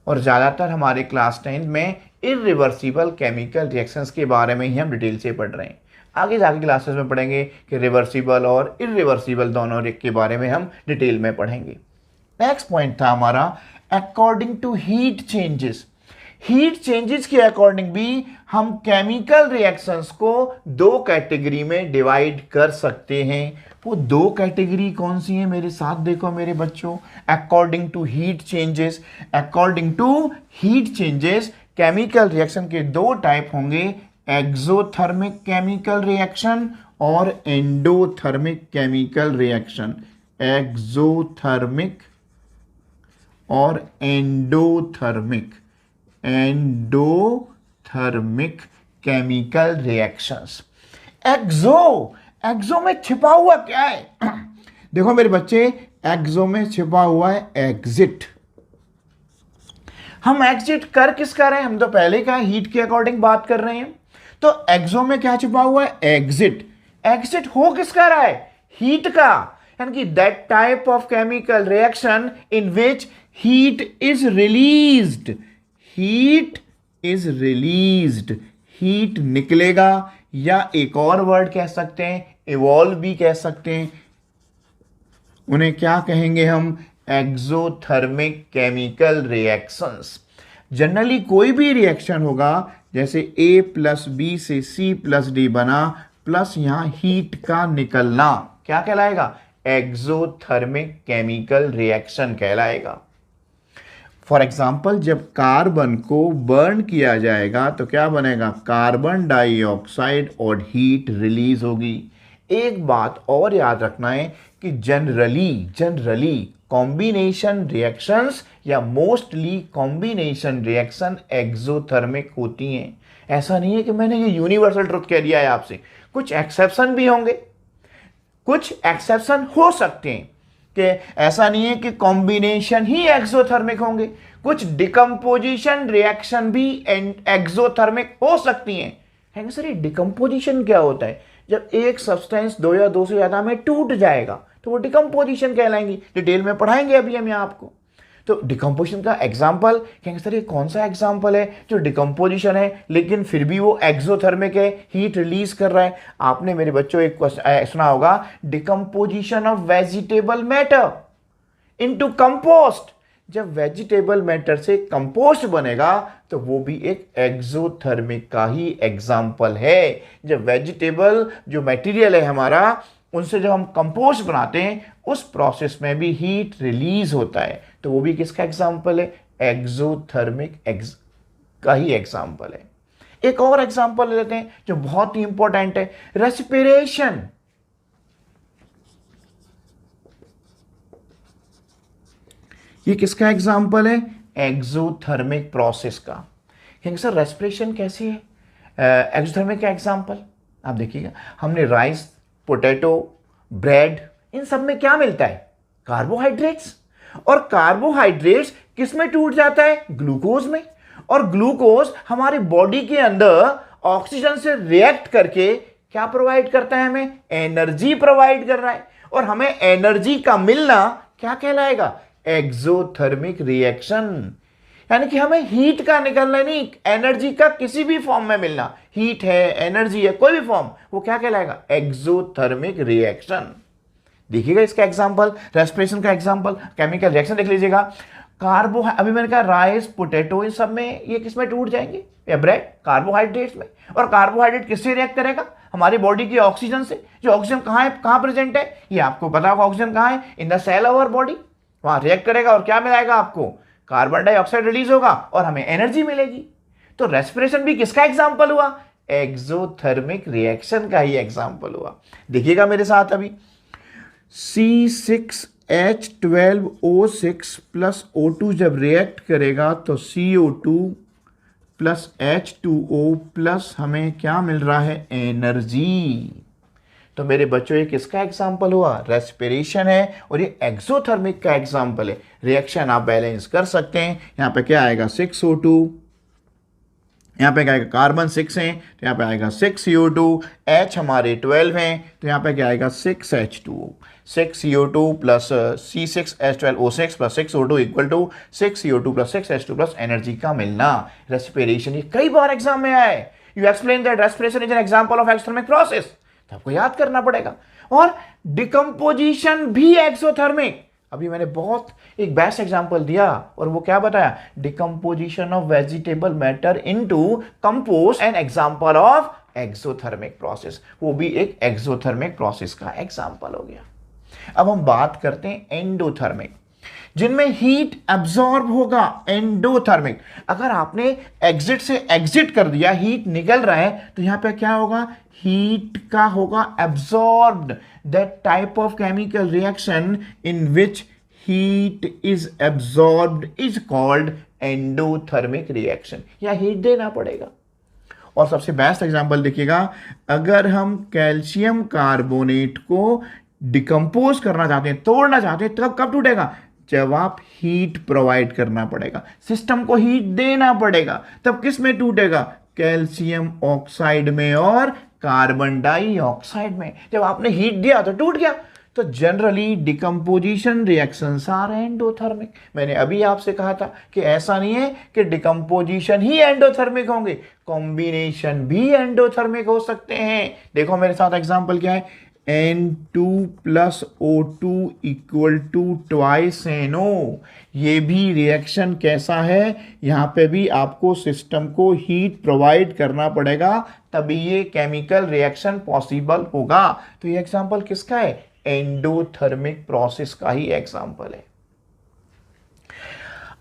और ज़्यादातर हमारे क्लास 10 में इरिवर्सिबल केमिकल रिएक्शंस के बारे में ही हम डिटेल से पढ़ रहे हैं। आगे जाके क्लासेस में पढ़ेंगे कि रिवर्सिबल और इरिवर्सिबल दोनों के बारे में हम डिटेल में पढ़ेंगे। नेक्स्ट पॉइंट था हमारा according to heat changes. Heat changes के अकॉर्डिंग भी हम केमिकल रिएक्शंस को दो कैटेगरी में डिवाइड कर सकते हैं। वो दो कैटेगरी कौन सी है? मेरे साथ देखो मेरे बच्चों, according to heat changes. According to heat changes chemical reaction के दो टाइप होंगे, एक्सोथर्मिक केमिकल रिएक्शन और एंडोथर्मिक केमिकल रिएक्शन। एक्सोथर्मिक और एंडोथर्मिक केमिकल रिएक्शंस। एक्सो में छिपा हुआ क्या है? देखो मेरे बच्चे, एक्सो में छिपा हुआ है एग्जिट। हम एग्जिट कर किसका रहे हैं? हम तो पहले का हीट के अकॉर्डिंग बात कर रहे हैं। तो एक्सो में क्या छिपा हुआ है? एग्जिट। एग्जिट हो किसका रहा है? हीट का। यानी कि that type of chemical reaction in which heat is released. Heat is released, heat निकलेगा, या एक और वर्ड कह सकते हैं, इवॉल्व भी कह सकते हैं। उन्हें क्या कहेंगे हम? Exothermic chemical reactions. जनरली कोई भी रिएक्शन होगा, जैसे A+B से C+D बना, प्लस यहां हीट का निकलना, क्या कहलाएगा? एक्सोथर्मिक केमिकल रिएक्शन कहलाएगा। फॉर एग्जाम्पल, जब कार्बन को बर्न किया जाएगा तो क्या बनेगा? कार्बन डाइऑक्साइड और हीट रिलीज होगी। एक बात और याद रखना है कि जनरली कॉम्बिनेशन रिएक्शंस या मोस्टली कॉम्बिनेशन रिएक्शन एक्सोथर्मिक होती हैं। ऐसा नहीं है कि मैंने ये यूनिवर्सल ट्रुथ कह दिया है आपसे, कुछ एक्सेप्शन भी होंगे, कुछ एक्सेप्शन हो सकते हैं कि ऐसा नहीं है कि कॉम्बिनेशन ही एक्सोथर्मिक होंगे, कुछ डिकम्पोजिशन रिएक्शन भी एक्सोथर्मिक हो सकती हैं। सर ये डिकम्पोजिशन क्या होता है? जब एक सब्सटेंस दो या दो से ज्यादा में टूट जाएगा तो वो डिकम्पोजिशन कहलाएंगी। डिटेल में पढ़ाएंगे अभी हम यहाँ आपको। तो डिकम्पोजिशन का एग्जाम्पल कहेंगे, सर ये कौन सा एग्जाम्पल है जो डिकम्पोजिशन है लेकिन फिर भी वो एक्सोथर्मिक है, हीट रिलीज कर रहा है? आपने मेरे बच्चों एक सुना होगा, decomposition of vegetable matter into compost. जब वेजिटेबल मैटर से कंपोस्ट बनेगा तो वो भी एक एक्सोथर्मिक का ही एग्जाम्पल है। जब वेजिटेबल जो मटेरियल है हमारा उनसे जब हम कंपोस्ट बनाते हैं उस प्रोसेस में भी हीट रिलीज होता है, तो वो भी किसका एग्जाम्पल है? एक्सोथर्मिक का ही एग्जाम्पल है। एक और एग्जाम्पल ले लेते हैं जो बहुत ही इंपॉर्टेंट है, रेस्पिरेशन। ये किसका एग्जाम्पल है? एक्सोथर्मिक प्रोसेस का। कहेंगे सर रेस्पिरेशन कैसी है? एक्सोथर्मिक का एग्जाम्पल आप देखिएगा, हमने राइस, पोटैटो, ब्रेड, इन सब में क्या मिलता है? कार्बोहाइड्रेट्स। और कार्बोहाइड्रेट्स किस में टूट जाता है? ग्लूकोज में। और ग्लूकोज हमारी बॉडी के अंदर ऑक्सीजन से रिएक्ट करके क्या प्रोवाइड करता है? हमें एनर्जी प्रोवाइड कर रहा है। और हमें एनर्जी का मिलना क्या कहलाएगा? Exothermic reaction. यानी कि हमें हीट का निकलना नहीं, एनर्जी का किसी भी फॉर्म में मिलना, हीट है, एनर्जी है, कोई भी फॉर्म, वो क्या कहलाएगा? Exothermic reaction. देखिएगा इसका एग्जांपल, रेस्पिरेशन का एग्जांपल, केमिकल रिएक्शन देख लीजिएगा। अभी मैंने कहा राइस, पोटैटो, इन सब में ये किस में टूट जाएंगे? या ब्रेड, कार्बोहाइड्रेट्स में। और कार्बोहाइड्रेट किससे रिएक्ट करेगा? हमारी बॉडी की ऑक्सीजन से। जो ऑक्सीजन कहाँ है, कहाँ प्रेजेंट है? ये आपको पता होगा ऑक्सीजन कहाँ है? In the cell of our body. वहां रिएक्ट करेगा और क्या मिलेगा आपको? कार्बन डाइऑक्साइड रिलीज होगा और हमें एनर्जी मिलेगी। तो रेस्पिरेशन भी किसका एग्जाम्पल हुआ? एक्सोथर्मिक रिएक्शन का ही एग्जाम्पल हुआ। देखिएगा मेरे साथ अभी, C6H12O6 प्लस O2 जब रिएक्ट करेगा तो CO2 प्लस H2O प्लस हमें क्या मिल रहा है? एनर्जी। तो मेरे बच्चों ये किसका एग्जाम्पल हुआ? रेस्पिरेशन है, और ये एक्सोथर्मिक का एग्जाम्पल है। रिएक्शन आप बैलेंस कर सकते हैं। यहाँ पे क्या आएगा? 6O2, यहाँ पे क्या आएगा? कार्बन 6 है तो यहाँ पे आएगा 6CO2, H हमारे 12 हैं तो यहाँ पे क्या आएगा? 6H2O। 6CO2 plus C6H12O6 plus 6O2 equal to 6CO2 plus 6H2 plus energy का मिलना। रेस्पिरेशन ये कई बार एग्जाम में आया है। You explain that respiration is an example of exothermic process, तो आपको याद करना पड़ेगा। और डिकम्पोजिशन भी एक्सोथर्मिक। अभी मैंने बहुत एक बेस्ट एग्जांपल दिया और वो क्या बताया? Decomposition of vegetable matter into compost, an example of exothermic process. वो भी एक एक्सोथर्मिक प्रोसेस का एग्जांपल हो गया। अब हम बात करते हैं एंडोथर्मिक, जिनमें हीट एब्जॉर्ब होगा। एंडोथर्मिक, अगर आपने एग्जिट से एग्जिट कर दिया, हीट निकल रहा है, तो यहां पे क्या होगा? हीट का होगा absorbed. That type of chemical reaction in which heat is absorbed is called endothermic reaction. या हीट देना पड़ेगा। और सबसे बेस्ट एग्जांपल देखिएगा, अगर हम कैल्शियम कार्बोनेट को डिकम्पोज करना चाहते हैं, तोड़ना चाहते हैं, तब कब टूटेगा? जब आप हीट प्रोवाइड करना पड़ेगा, सिस्टम को हीट देना पड़ेगा। तब किस में टूटेगा? कैल्शियम ऑक्साइड में और कार्बन डाइऑक्साइड में। जब आपने हीट दिया तो टूट गया। तो generally decomposition reactions are endothermic. मैंने अभी आपसे कहा था कि ऐसा नहीं है कि डिकम्पोजिशन ही एंडोथर्मिक होंगे, कॉम्बिनेशन भी एंडोथर्मिक हो सकते हैं। देखो मेरे साथ एग्जांपल क्या है? N2 plus O2 equal to twice NO। ये भी रिएक्शन कैसा है? यहाँ पे भी आपको सिस्टम को हीट प्रोवाइड करना पड़ेगा, तभी ये केमिकल रिएक्शन पॉसिबल होगा। तो ये एग्जांपल किसका है? एंडोथर्मिक प्रोसेस का ही एग्जांपल है।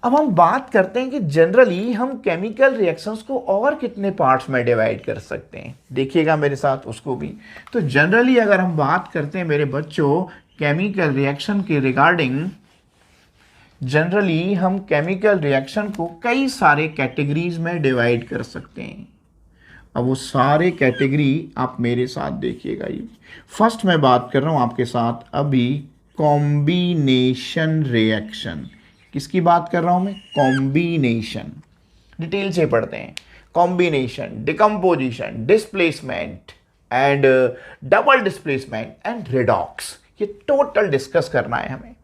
अब हम बात करते हैं कि जनरली हम केमिकल रिएक्शंस को और कितने पार्ट्स में डिवाइड कर सकते हैं। देखिएगा मेरे साथ उसको भी। तो जनरली अगर हम बात करते हैं मेरे बच्चों केमिकल रिएक्शन के रिगार्डिंग, जनरली हम केमिकल रिएक्शन को कई सारे कैटेगरीज में डिवाइड कर सकते हैं। अब वो सारे कैटेगरी आप मेरे साथ देखिएगा। ये फर्स्ट मैं बात कर रहा हूँ आपके साथ अभी, कॉम्बिनेशन रिएक्शन। किसकी बात कर रहा हूं मैं? कॉम्बिनेशन। डिटेल से पढ़ते हैं। Combination, decomposition, displacement and double displacement and redox, ये टोटल डिस्कस करना है हमें।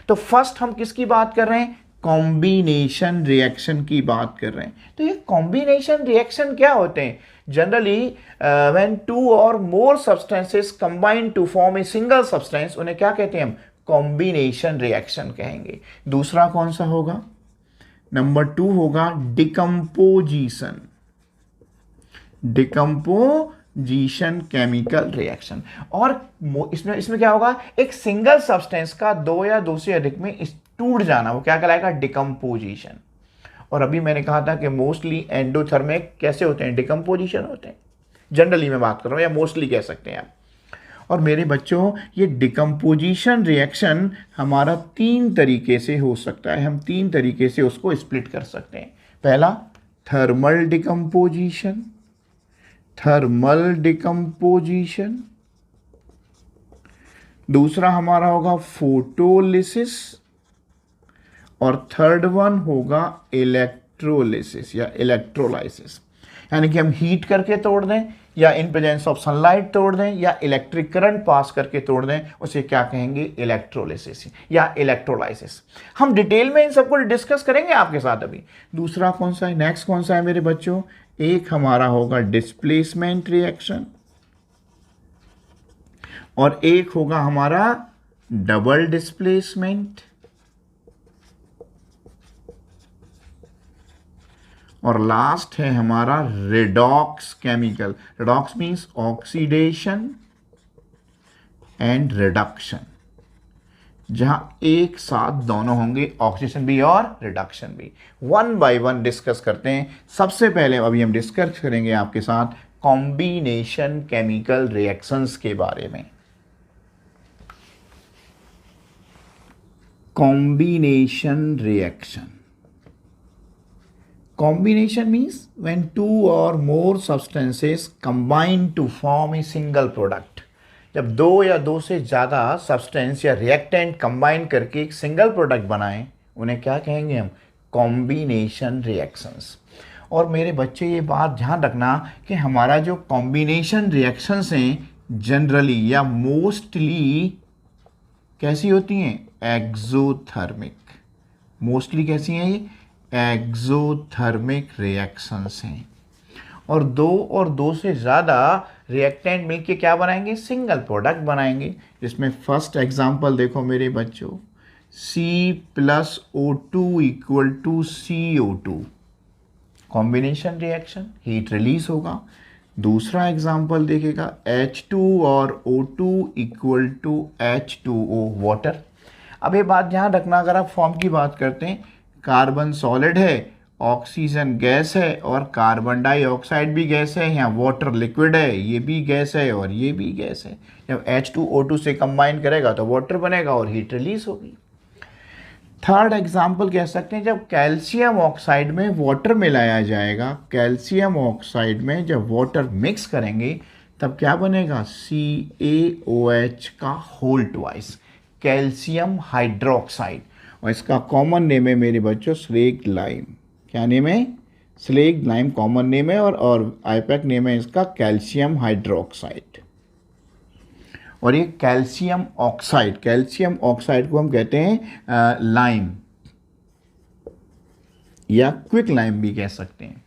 तो फर्स्ट हम किसकी बात कर रहे हैं? कॉम्बिनेशन रिएक्शन की बात कर रहे हैं। तो ये कॉम्बिनेशन रिएक्शन क्या होते हैं? जनरली व्हेन टू और more substances combine to form a single substance, उन्हें क्या कहते हैं हम? कॉम्बिनेशन रिएक्शन कहेंगे। दूसरा कौन सा होगा? नंबर 2 होगा decomposition. Decomposition decomposition chemical reaction. और इसमें इसमें क्या होगा, एक सिंगल सब्सटेंस का दो या दो से अधिक में टूट जाना, वो क्या कहलाएगा, डिकम्पोजिशन। और अभी मैंने कहा था कि मोस्टली एंडोथर्मिक कैसे होते हैं, डिकम्पोजिशन होते हैं। जनरली मैं बात कर रहा हूँ, या मोस्टली कह सकते हैं आप। और मेरे बच्चों, ये डिकम्पोजिशन रिएक्शन हमारा तीन तरीके से हो सकता है, हम तीन तरीके से उसको स्प्लिट कर सकते हैं। पहला, थर्मल डिकम्पोजिशन, थर्मल डिकम्पोजिशन। दूसरा हमारा होगा फोटोलिसिस, और थर्ड वन होगा इलेक्ट्रोलिसिस या इलेक्ट्रोलाइसिस। यानी कि हम हीट करके तोड़ दें, या इन प्रेजेंस ऑफ सनलाइट तोड़ दें, या इलेक्ट्रिक करंट पास करके तोड़ दें, उसे क्या कहेंगे, इलेक्ट्रोलिसिस या इलेक्ट्रोलाइसिस। हम डिटेल में इन सबको डिस्कस करेंगे आपके साथ अभी। दूसरा कौन सा है, नेक्स्ट कौन सा है मेरे बच्चों, एक हमारा होगा डिस्प्लेसमेंट रिएक्शन, और एक होगा हमारा डबल डिस्प्लेसमेंट, और लास्ट है हमारा redox chemical. Redox means oxidation and reduction, जहां एक साथ दोनों होंगे, ऑक्सीडेशन भी और रिडक्शन भी। वन बाय वन डिस्कस करते हैं। सबसे पहले अभी हम डिस्कस करेंगे आपके साथ कॉम्बिनेशन केमिकल रिएक्शंस के बारे में। Combination reaction, combination means when two or more substances combine to form a single product। जब दो या दो से ज़्यादा सब्सटेंस या रिएक्टेंट कंबाइन करके एक सिंगल प्रोडक्ट बनाएं, उन्हें क्या कहेंगे हम, कॉम्बिनेशन रिएक्शंस। और मेरे बच्चे ये बात ध्यान रखना कि हमारा जो कॉम्बिनेशन रिएक्शंस हैं जनरली या मोस्टली कैसी होती हैं, एक्सोथर्मिक। मोस्टली कैसी हैं ये, एक्सोथर्मिक रिएक्शंस हैं। और दो से ज़्यादा रिएक्टेंट मिलके क्या बनाएंगे, सिंगल प्रोडक्ट बनाएंगे। जिसमें फर्स्ट एग्जांपल देखो मेरे बच्चों, C+O2 equal to CO2, combination reaction, heat release होगा। दूसरा एग्जांपल देखेगा H2 और O2 equal to H2O, water. अब ये बात ध्यान रखना, अगर आप फॉर्म की बात करते हैं, कार्बन सॉलिड है, ऑक्सीजन गैस है, और कार्बन डाइऑक्साइड भी गैस है, यहाँ वाटर लिक्विड है, ये भी गैस है और ये भी गैस है। जब H2O2 से कंबाइन करेगा तो वाटर बनेगा और हीट रिलीज होगी। थर्ड एग्जाम्पल कह सकते हैं, जब कैल्शियम ऑक्साइड में वाटर मिलाया जाएगा, कैल्शियम ऑक्साइड में जब वाटर मिक्स करेंगे तब क्या बनेगा, CaOH का होल ट्वाइस, कैल्शियम हाइड्रोक्साइड। और इसका कॉमन नेम है मेरे बच्चों स्लेक्ट लाइम। क्या नेम है, स्लेक्ट लाइम कॉमन नेम है, और आईपैक नेम है इसका कैल्शियम हाइड्रोक्साइड। और ये कैल्शियम ऑक्साइड को हम कहते हैं लाइम, या क्विक लाइम भी कह सकते हैं।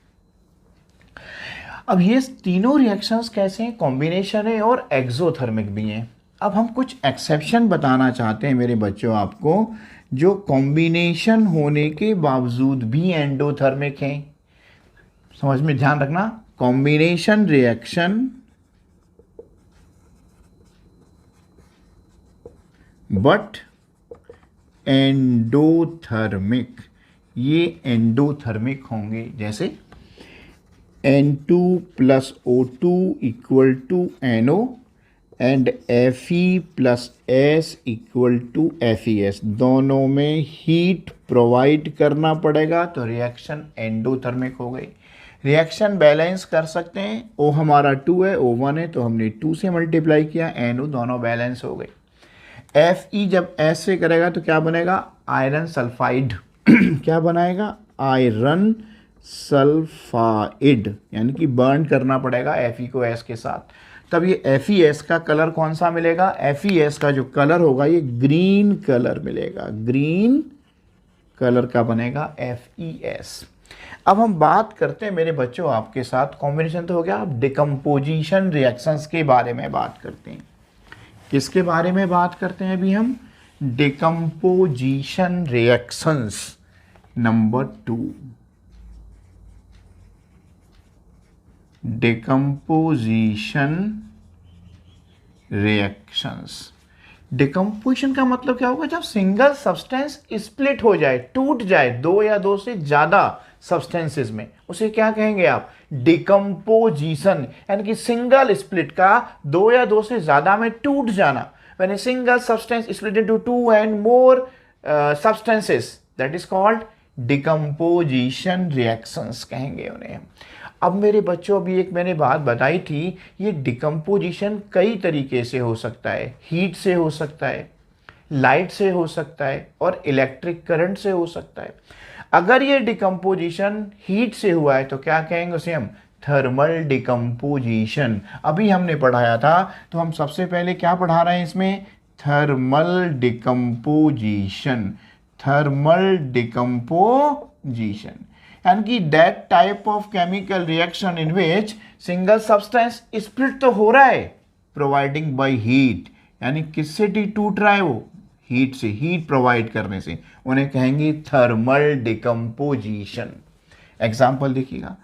अब ये तीनों रिएक्शंस कैसे हैं, कॉम्बिनेशन है और एक्सोथर्मिक भी हैं। अब हम कुछ एक्सेप्शन बताना चाहते हैं मेरे बच्चों आपको, जो कॉम्बिनेशन होने के बावजूद भी एंडोथर्मिक हैं। समझ में ध्यान रखना, कॉम्बिनेशन रिएक्शन बट एंडोथर्मिक, ये एंडोथर्मिक होंगे। जैसे N2+O2 equal to NO and Fe+S equal to FeS, दोनों में हीट प्रोवाइड करना पड़ेगा तो रिएक्शन एंडोथर्मिक हो गई। रिएक्शन बैलेंस कर सकते हैं, O हमारा 2 है, O1 है, तो हमने 2 से मल्टीप्लाई किया, NO दोनों बैलेंस हो गए। Fe जब ऐसे करेगा तो क्या बनेगा, आयरन सल्फाइड क्या बनाएगा, आयरन सल्फाइड, यानी कि बर्न करना पड़ेगा Fe को S के साथ, तब ये FeS का कलर कौन सा मिलेगा, FeS का जो कलर होगा ये ग्रीन कलर मिलेगा, ग्रीन कलर का बनेगा FeS। अब हम बात करते हैं मेरे बच्चों आपके साथ, कॉम्बिनेशन तो हो गया, अब डिकम्पोजिशन रिएक्शंस के बारे में बात करते हैं। किसके बारे में बात करते हैं अभी हम, decomposition reactions number 2। Decomposition reactions. Decomposition का मतलब क्या होगा? जब सिंगल सब्सटेंस स्प्लिट हो जाए, टूट जाए दो या दो से ज्यादा सब्सटेंसेस में, उसे क्या कहेंगे आप? डिकम्पोजिशन। यानी कि सिंगल स्प्लिट का दो या दो से ज्यादा में टूट जाना। When A single substance split into two and more substances, that is called decomposition reactions कहेंगे उन्हें। अब मेरे बच्चों, अभी एक मैंने बात बताई थी, ये डिकम्पोजिशन कई तरीके से हो सकता है। हीट से हो सकता है, लाइट से हो सकता है, और इलेक्ट्रिक करंट से हो सकता है। अगर ये डिकम्पोजिशन हीट से हुआ है तो क्या कहेंगे उसे हम? Thermal decomposition. अभी हमने पढ़ाया था, तो हम सबसे पहले क्या पढ़ा रहे हैं इसमें? Thermal decomposition. थर्मल डिकम्पोजिशन यानी कि that type of chemical reaction in which single substance split तो हो रहा है प्रोवाइडिंग बाय हीट, यानी किससे टूट रहा है वो? हीट से, हीट प्रोवाइड करने से, उन्हें कहेंगे थर्मल डिकम्पोजिशन। एग्जाम्पल देखिएगा,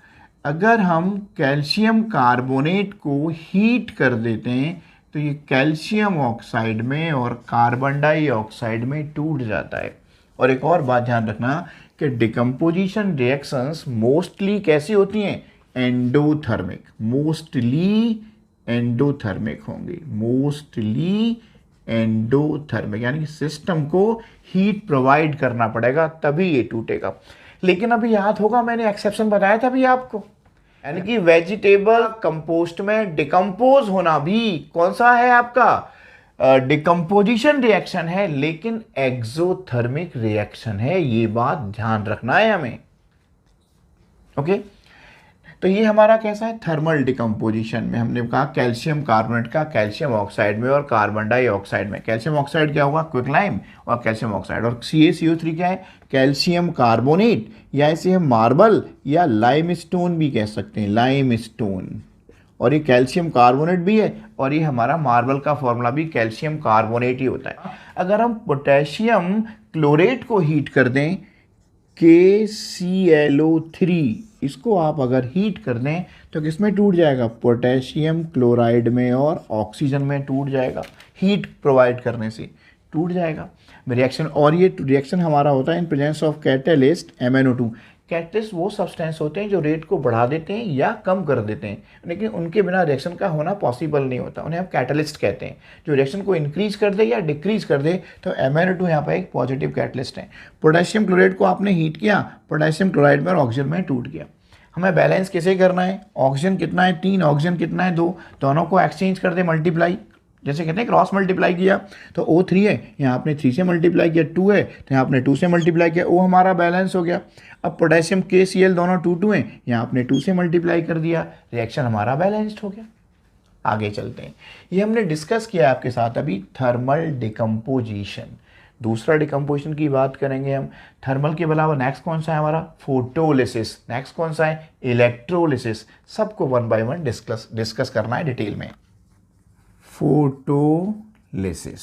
अगर हम कैल्शियम कार्बोनेट को हीट कर देते हैं तो ये कैल्शियम ऑक्साइड में और कार्बन डाइऑक्साइड में टूट जाता है। और एक और बात ध्यान रखना कि डिकम्पोजिशन रिएक्शंस मोस्टली कैसी होती हैं? एंडोथर्मिक। मोस्टली एंडोथर्मिक होंगे, मोस्टली एंडोथर्मिक, यानी कि सिस्टम को हीट प्रोवाइड करना पड़ेगा तभी ये टूटेगा। लेकिन अभी याद होगा, मैंने एक्सेप्शन बताया था अभी आपको, यानी कि वेजिटेबल कंपोस्ट में डिकम्पोज होना भी कौन सा है आपका? डिकम्पोजिशन रिएक्शन है, लेकिन एक्सोथर्मिक रिएक्शन है। ये बात ध्यान रखना है हमें। ओके, तो ये हमारा कैसा है? थर्मल डिकम्पोजिशन में हमने कहा कैल्शियम कार्बोनेट का कैल्शियम ऑक्साइड में और कार्बन डाइऑक्साइड में। कैल्शियम ऑक्साइड क्या होगा? क्विकलाइम, और कैल्शियम ऑक्साइड। और CaCO3 क्या है? कैल्शियम कार्बोनेट, या इसे हम मार्बल या लाइम स्टोन भी कह सकते हैं, लाइम स्टोन। और ये कैल्शियम कार्बोनेट भी है, और ये हमारा मार्बल का फॉर्मूला भी कैल्शियम कार्बोनेट ही होता है। अगर हम पोटेशियम क्लोरेट को हीट कर दें, KClO3, इसको आप अगर हीट कर दें तो किसमें टूट जाएगा? पोटेशियम क्लोराइड में और ऑक्सीजन में टूट जाएगा। हीट प्रोवाइड करने से टूट जाएगा रिएक्शन। और ये रिएक्शन हमारा होता है इन presence of catalyst MnO2। Catalyst वो सब्सटेंस होते हैं जो रेट को बढ़ा देते हैं या कम कर देते हैं, लेकिन उनके बिना रिएक्शन का होना पॉसिबल नहीं होता। उन्हें हम कैटलिस्ट कहते हैं। जो रिएक्शन को इंक्रीज कर दे या डिक्रीज कर दे, तो MnO2 यहाँ पर एक पॉजिटिव कैटलिस्ट है। पोटेशियम क्लोराइड को आपने हीट किया, पोटेशियम क्लोराइड में और ऑक्सीजन में टूट गया। हमें बैलेंस कैसे करना है? ऑक्सीजन कितना है? 3, ऑक्सीजन कितना है? 2। दोनों को एक्सचेंज कर दे, मल्टीप्लाई, जैसे कहते हैं क्रॉस मल्टीप्लाई किया, तो O3 है, यहाँ आपने 3 से मल्टीप्लाई किया, 2 है तो यहाँ आपने 2 से मल्टीप्लाई किया, O हमारा बैलेंस हो गया। अब पोटेशियम KCl दोनों 2 हैं, यहाँ आपने 2 से मल्टीप्लाई कर दिया, रिएक्शन हमारा बैलेंस्ड हो गया। आगे चलते हैं, ये हमने डिस्कस किया आपके साथ अभी थर्मल डिकम्पोजिशन। दूसरा डिकम्पोजिशन की बात करेंगे हम। थर्मल के अलावा नेक्स्ट कौन सा है हमारा? फोटोलिसिस। नेक्स्ट कौन सा है? इलेक्ट्रोलिसिस। सबको 1 बाय 1 डिस्कस करना है डिटेल में। Photolysis,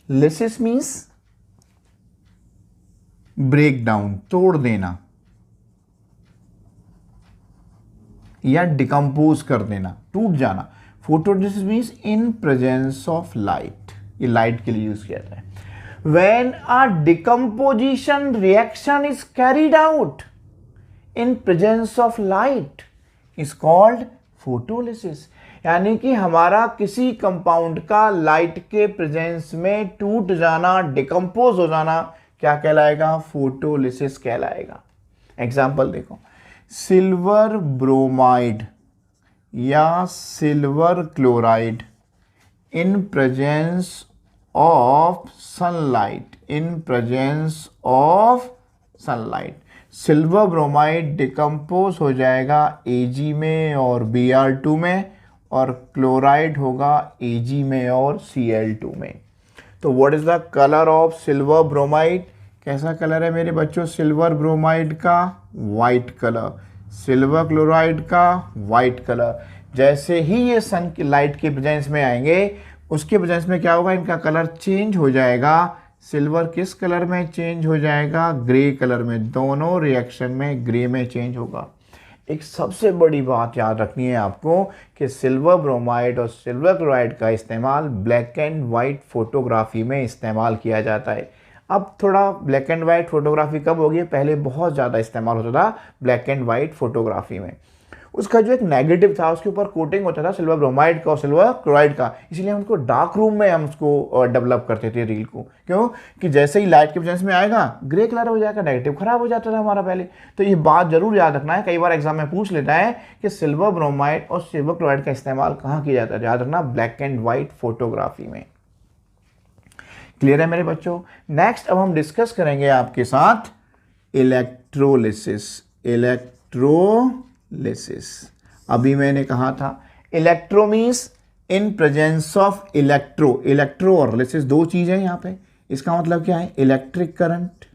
lysis means break down, तोड़ देना या डिकम्पोज कर देना, टूट जाना। Photolysis means in presence of light, ये लाइट के लिए यूज किया जाता है। When a decomposition reaction is carried out in presence of light is called photolysis। यानी कि हमारा किसी कंपाउंड का लाइट के प्रेजेंस में टूट जाना, डिकम्पोज हो जाना, क्या कहलाएगा? फोटोलिसिस कहलाएगा। एग्जाम्पल देखो, सिल्वर ब्रोमाइड या silver chloride in presence of sunlight, in presence of sunlight, silver bromide decompose हो जाएगा Ag में और Br2 में, और क्लोराइड होगा Ag में और Cl2 में। तो what is the colour of silver bromide? कैसा कलर है मेरे बच्चों सिल्वर ब्रोमाइड का? White colour. सिल्वर क्लोराइड का वाइट कलर। जैसे ही ये सन की लाइट के प्रेजेंस में आएंगे, उसके प्रेजेंस में क्या होगा? इनका कलर चेंज हो जाएगा। सिल्वर किस कलर में चेंज हो जाएगा? ग्रे कलर में। दोनों रिएक्शन में ग्रे में चेंज होगा। एक सबसे बड़ी बात याद रखनी है आपको कि सिल्वर ब्रोमाइड और सिल्वर क्लोराइड का इस्तेमाल ब्लैक एंड वाइट फोटोग्राफी में इस्तेमाल किया जाता है। अब थोड़ा ब्लैक एंड वाइट फोटोग्राफी कब होगी, पहले बहुत ज़्यादा इस्तेमाल होता था ब्लैक एंड वाइट फोटोग्राफी में। उसका जो एक नेगेटिव था उसके ऊपर कोटिंग होता था सिल्वर ब्रोमाइड का और सिल्वर क्लोराइड का, इसलिए हम उसको डार्क रूम में हम उसको डेवलप करते थे रील को। क्यों कि जैसे ही लाइट के प्रेजेंस में आएगा ग्रे कलर हो जाएगा, नेगेटिव खराब हो जाता था हमारा पहले। तो ये बात जरूर याद रखना है, कई बार एग्जाम में पूछ लेता है कि सिल्वर ब्रोमाइड और सिल्वर क्लोराइड का इस्तेमाल कहाँ किया जाता है। याद रखना ब्लैक एंड वाइट फोटोग्राफी में। क्लियर है मेरे बच्चों। नेक्स्ट अब हम डिस्कस करेंगे आपके साथ इलेक्ट्रोलिसिस। अभी मैंने कहा था electro means in presence of electro और लिसिस दो चीजें यहाँ पे। इसका मतलब क्या है, इलेक्ट्रिक करंट।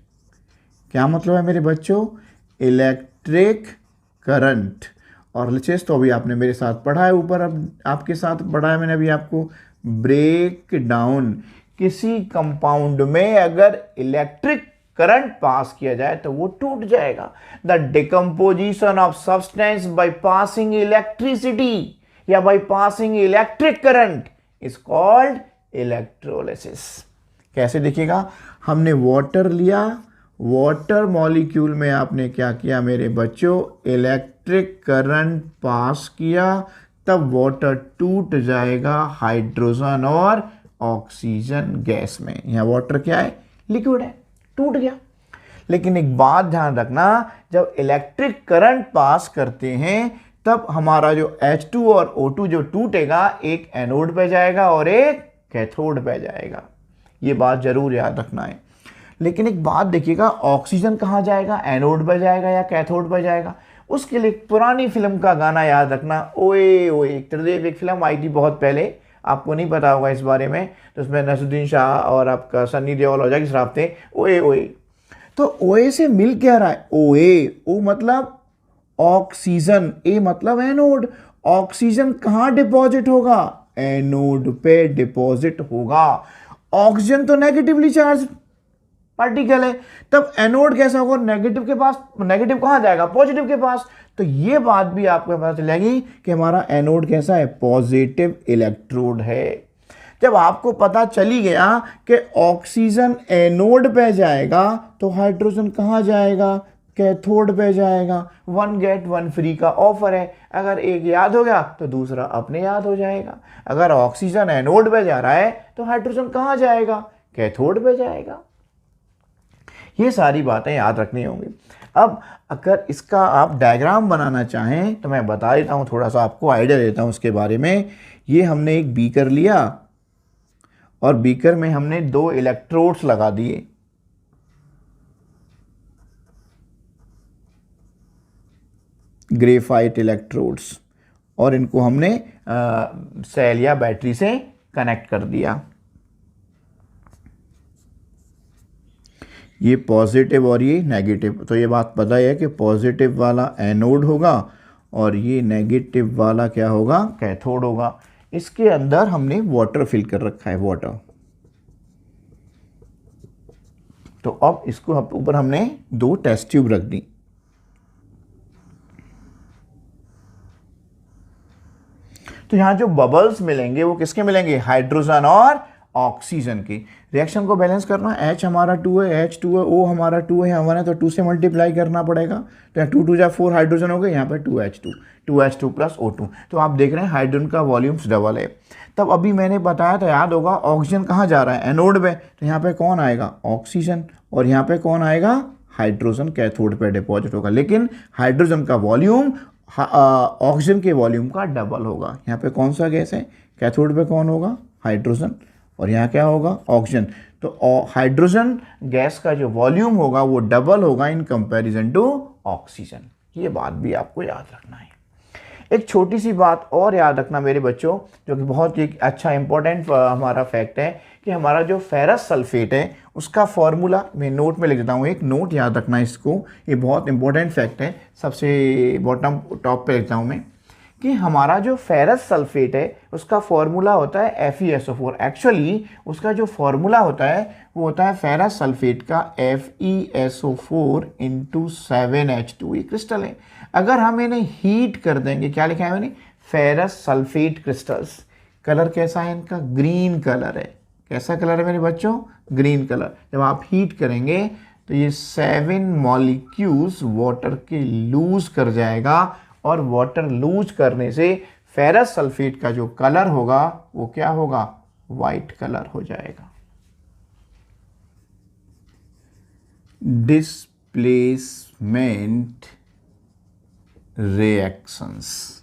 क्या मतलब है मेरे बच्चों, इलेक्ट्रिक करंट। और लिसिस तो अभी आपने मेरे साथ पढ़ा है ऊपर, अब आपके साथ पढ़ा है मैंने अभी आपको। ब्रेक डाउन, किसी कंपाउंड में अगर इलेक्ट्रिक करंट पास किया जाए तो वो टूट जाएगा। The decomposition of substance by passing electricity या by passing electric current is called electrolysis. कैसे देखिएगा, हमने वाटर लिया, वाटर मॉलिक्यूल में आपने क्या किया मेरे बच्चों, इलेक्ट्रिक करंट पास किया, तब वाटर टूट जाएगा हाइड्रोजन और ऑक्सीजन गैस में। यहां वाटर क्या है, लिक्विड है, टूट गया। लेकिन एक बात ध्यान रखना, जब इलेक्ट्रिक करंट पास करते हैं तब हमारा जो H2 और O2 जो टूटेगा, एक एनोड पे जाएगा और एक कैथोड पे जाएगा। ये बात जरूर याद रखना है। लेकिन एक बात देखिएगा, ऑक्सीजन कहाँ जाएगा, एनोड पे जाएगा या कैथोड पे जाएगा। उसके लिए पुरानी फिल्म का गाना याद रखना, ओए ओए। त्रिदेव एक फिल्म आई थी बहुत पहले, आपको नहीं पता होगा इस बारे में, तो उसमें नसरुद्दीन शाह और आपका सन्नी देओल और जैकी श्रॉफ थे। ओए ओए, तो ओए से मिल क्या रहा है, ओए, ओ मतलब ऑक्सीजन, ए मतलब एनोड। ऑक्सीजन कहाँ डिपॉजिट होगा, एनोड पे डिपॉजिट होगा। ऑक्सीजन तो नेगेटिवली चार्ज पार्टिकल है, तब एनोड कैसा होगा, नेगेटिव के पास। नेगेटिव कहां जाएगा, पॉजिटिव के पास। तो ये बात भी आपको पता चलेगी कि हमारा एनोड कैसा है, पॉजिटिव इलेक्ट्रोड है। जब आपको पता चली गया कि ऑक्सीजन एनोड पे जाएगा तो हाइड्रोजन कहां जाएगा, कैथोड पे जाएगा। 1 गेट 1 फ्री का ऑफर है, अगर एक याद हो गया तो दूसरा अपने याद हो जाएगा। अगर ऑक्सीजन एनोड पे जा रहा है तो हाइड्रोजन कहां जाएगा, कैथोड पे जाएगा। ये सारी बातें याद रखनी होंगी। अब अगर इसका आप डायग्राम बनाना चाहें तो मैं बता देता हूँ, थोड़ा सा आपको आइडिया देता हूँ उसके बारे में। ये हमने एक बीकर लिया और बीकर में हमने 2 इलेक्ट्रोड्स लगा दिए। ग्रेफाइट इलेक्ट्रोड्स, और इनको हमने सेल या बैटरी से कनेक्ट कर दिया। ये पॉजिटिव और ये नेगेटिव, तो ये बात पता है कि पॉजिटिव वाला एनोड होगा और ये नेगेटिव वाला क्या होगा, कैथोड होगा। इसके अंदर हमने वाटर फिल कर रखा है, वाटर। तो अब इसको ऊपर हमने 2 टेस्ट ट्यूब रख दी। तो यहां जो बबल्स मिलेंगे वो किसके मिलेंगे, हाइड्रोजन और ऑक्सीजन की। रिएक्शन को बैलेंस करना, H हमारा 2 है, H2 है, O हमारा 2 है, हमारा तो 2 से मल्टीप्लाई करना पड़ेगा। तो यहाँ 2 2 जा 4 हाइड्रोजन हो गए, यहाँ पे 2H2 प्लस O2। तो आप देख रहे हैं हाइड्रोजन का वॉल्यूम्स डबल है। तब अभी मैंने बताया तो याद होगा, ऑक्सीजन कहाँ जा रहा है, एनोड पे। तो यहाँ पे कौन आएगा, ऑक्सीजन, और यहाँ पे कौन आएगा, हाइड्रोजन कैथोड पे डिपॉजिट होगा। लेकिन हाइड्रोजन का वॉल्यूम ऑक्सीजन के वॉल्यूम का डबल होगा। यहाँ पे कौन सा गैस है, कैथोड पे कौन होगा, हाइड्रोजन, और यहाँ क्या होगा, ऑक्सीजन। तो हाइड्रोजन गैस का जो वॉल्यूम होगा वो डबल होगा इन कंपैरिजन टू ऑक्सीजन। ये बात भी आपको याद रखना है। एक छोटी सी बात और याद रखना मेरे बच्चों, जो कि बहुत ही अच्छा इंपॉर्टेंट हमारा फैक्ट है, कि हमारा जो फेरस सल्फेट है उसका फॉर्मूला मैं नोट में लिख देता हूँ। एक नोट याद रखना इसको, ये बहुत इंपॉर्टेंट फैक्ट है। सबसे बॉटम टॉप पे लिखता हूँ मैं कि हमारा जो फेरस सल्फेट है उसका फॉर्मूला होता है FeSO4। एक्चुअली उसका जो फॉर्मूला होता है वो होता है फेरस सल्फेट का FeSO4 इंटू 7H2। ये क्रिस्टल है। अगर हम इन्हें हीट कर देंगे, क्या लिखा है मैंने, फेरस सल्फेट क्रिस्टल्स। कलर कैसा है इनका, ग्रीन कलर है। कैसा कलर है मेरे बच्चों, ग्रीन कलर। जब आप हीट करेंगे तो ये 7 मॉलिक्यूल्स वाटर के लूज कर जाएगा और वाटर लूज करने से फेरस सल्फेट का जो कलर होगा वो क्या होगा, वाइट कलर हो जाएगा। डिस्प्लेसमेंट रिएक्शंस,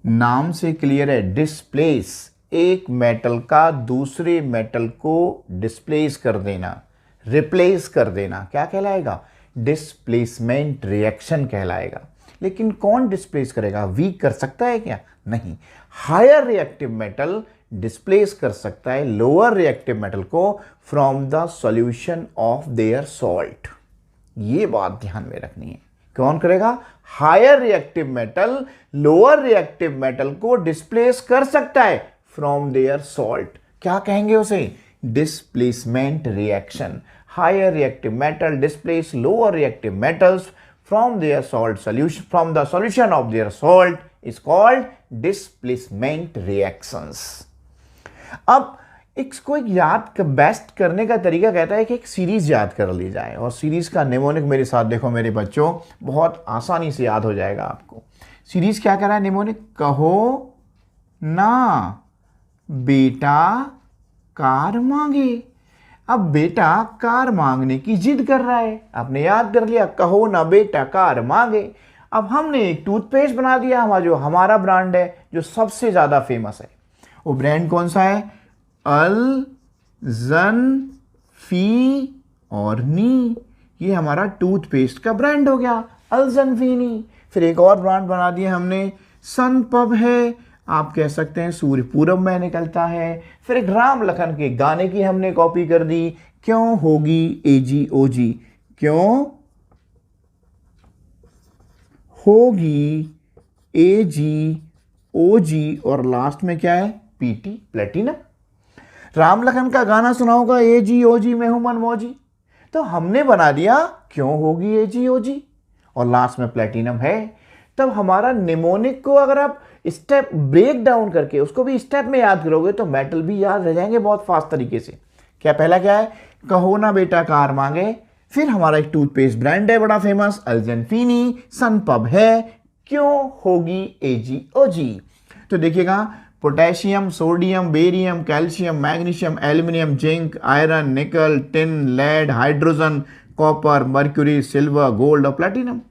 नाम से क्लियर है। डिस्प्लेस, एक मेटल का दूसरे मेटल को डिस्प्लेस कर देना, रिप्लेस कर देना, क्या कहलाएगा, डिस्प्लेसमेंट रिएक्शन कहलाएगा। लेकिन कौन डिस्प्लेस करेगा, वीक कर सकता है क्या, नहीं। हायर रिएक्टिव मेटल डिस्प्लेस कर सकता है लोअर रिएक्टिव मेटल को from the solution of their salt. ये बात ध्यान में रखनी है। कौन करेगा, higher reactive metal lower reactive metal को डिस्प्लेस कर सकता है फ्रॉम देयर सॉल्ट। क्या कहेंगे उसे, displacement reaction. Higher reactive metal displace lower reactive metals from their salt solution, from the solution of their salt is called displacement reactions। अब इसको एक याद बेस्ट करने का तरीका कहता है कि एक सीरीज याद कर ली जाए, और सीरीज का निमोनिक मेरे साथ देखो मेरे बच्चों, बहुत आसानी से याद हो जाएगा आपको। सीरीज क्या कह रहा है निमोनिक, कहो ना बेटा कार मांगे। अब बेटा कार मांगने की जिद कर रहा है, आपने याद कर लिया, कहो ना बेटा कार मांगे। अब हमने एक टूथपेस्ट बना दिया, जो हमारा ब्रांड है जो सबसे ज्यादा फेमस है, वो ब्रांड कौन सा है, अल्जन फी और नी। ये हमारा टूथपेस्ट का ब्रांड हो गया, अल्जन फी नी। फिर एक और ब्रांड बना दिया हमने, सन पब है, आप कह सकते हैं सूर्य पूरब में निकलता है। फिर एक राम लखन के गाने की हमने कॉपी कर दी, क्यों होगी AGOG, क्यों होगी AGOG, और लास्ट में क्या है, PT प्लेटिनम। राम लखन का गाना सुना होगा, AGOG में हूं मनमौजी। तो हमने बना दिया क्यों होगी AGOG, और लास्ट में प्लेटिनम है। तब हमारा निमोनिक को अगर आप स्टेप ब्रेक डाउन करके उसको भी स्टेप में याद करोगे तो मेटल भी याद रह जाएंगे बहुत फास्ट तरीके से। क्या पहला क्या है, कहो ना बेटा कार मांगे। फिर हमारा एक टूथपेस्ट ब्रांड है बड़ा फेमस, अल्जेंफिनी। सन पब है, क्यों होगी AGOG। तो देखिएगा, potassium, sodium, barium, calcium, magnesium, aluminium, zinc, iron, nickel, tin, lead, hydrogen, copper, mercury, silver, gold और प्लेटिनम।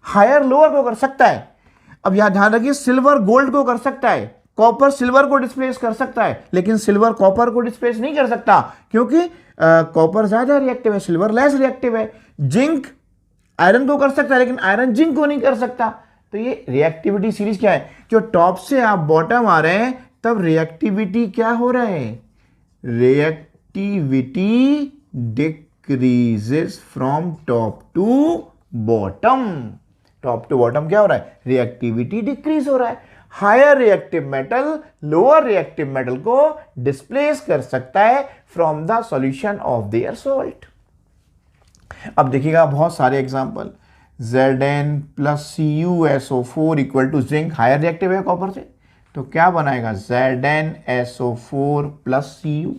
हायर लोअर को कर सकता है। अब यहां ध्यान रखिए, सिल्वर गोल्ड को कर सकता है, कॉपर सिल्वर को डिस्प्लेस कर सकता है, लेकिन सिल्वर कॉपर को डिस्प्लेस नहीं कर सकता, क्योंकि कॉपर ज्यादा रिएक्टिव है, सिल्वर लेस रिएक्टिव है। जिंक आयरन को कर सकता है, लेकिन आयरन जिंक को नहीं कर सकता। तो ये रिएक्टिविटी सीरीज क्या है, जो टॉप से आप बॉटम आ रहे हैं तब रिएक्टिविटी क्या हो रहा है, reactivity decreases from top to bottom. Top to bottom क्या हो रहा है, रिएक्टिविटी डिक्रीज हो रहा है। Higher reactive metal lower reactive metal को डिस्प्लेस कर सकता है from the solution of their salt. अब देखिएगा बहुत सारे example, Zn plus CuSO4 equal to zinc, higher reactive है कॉपर से, तो क्या बनाएगा, ZnSO4 प्लस Cu।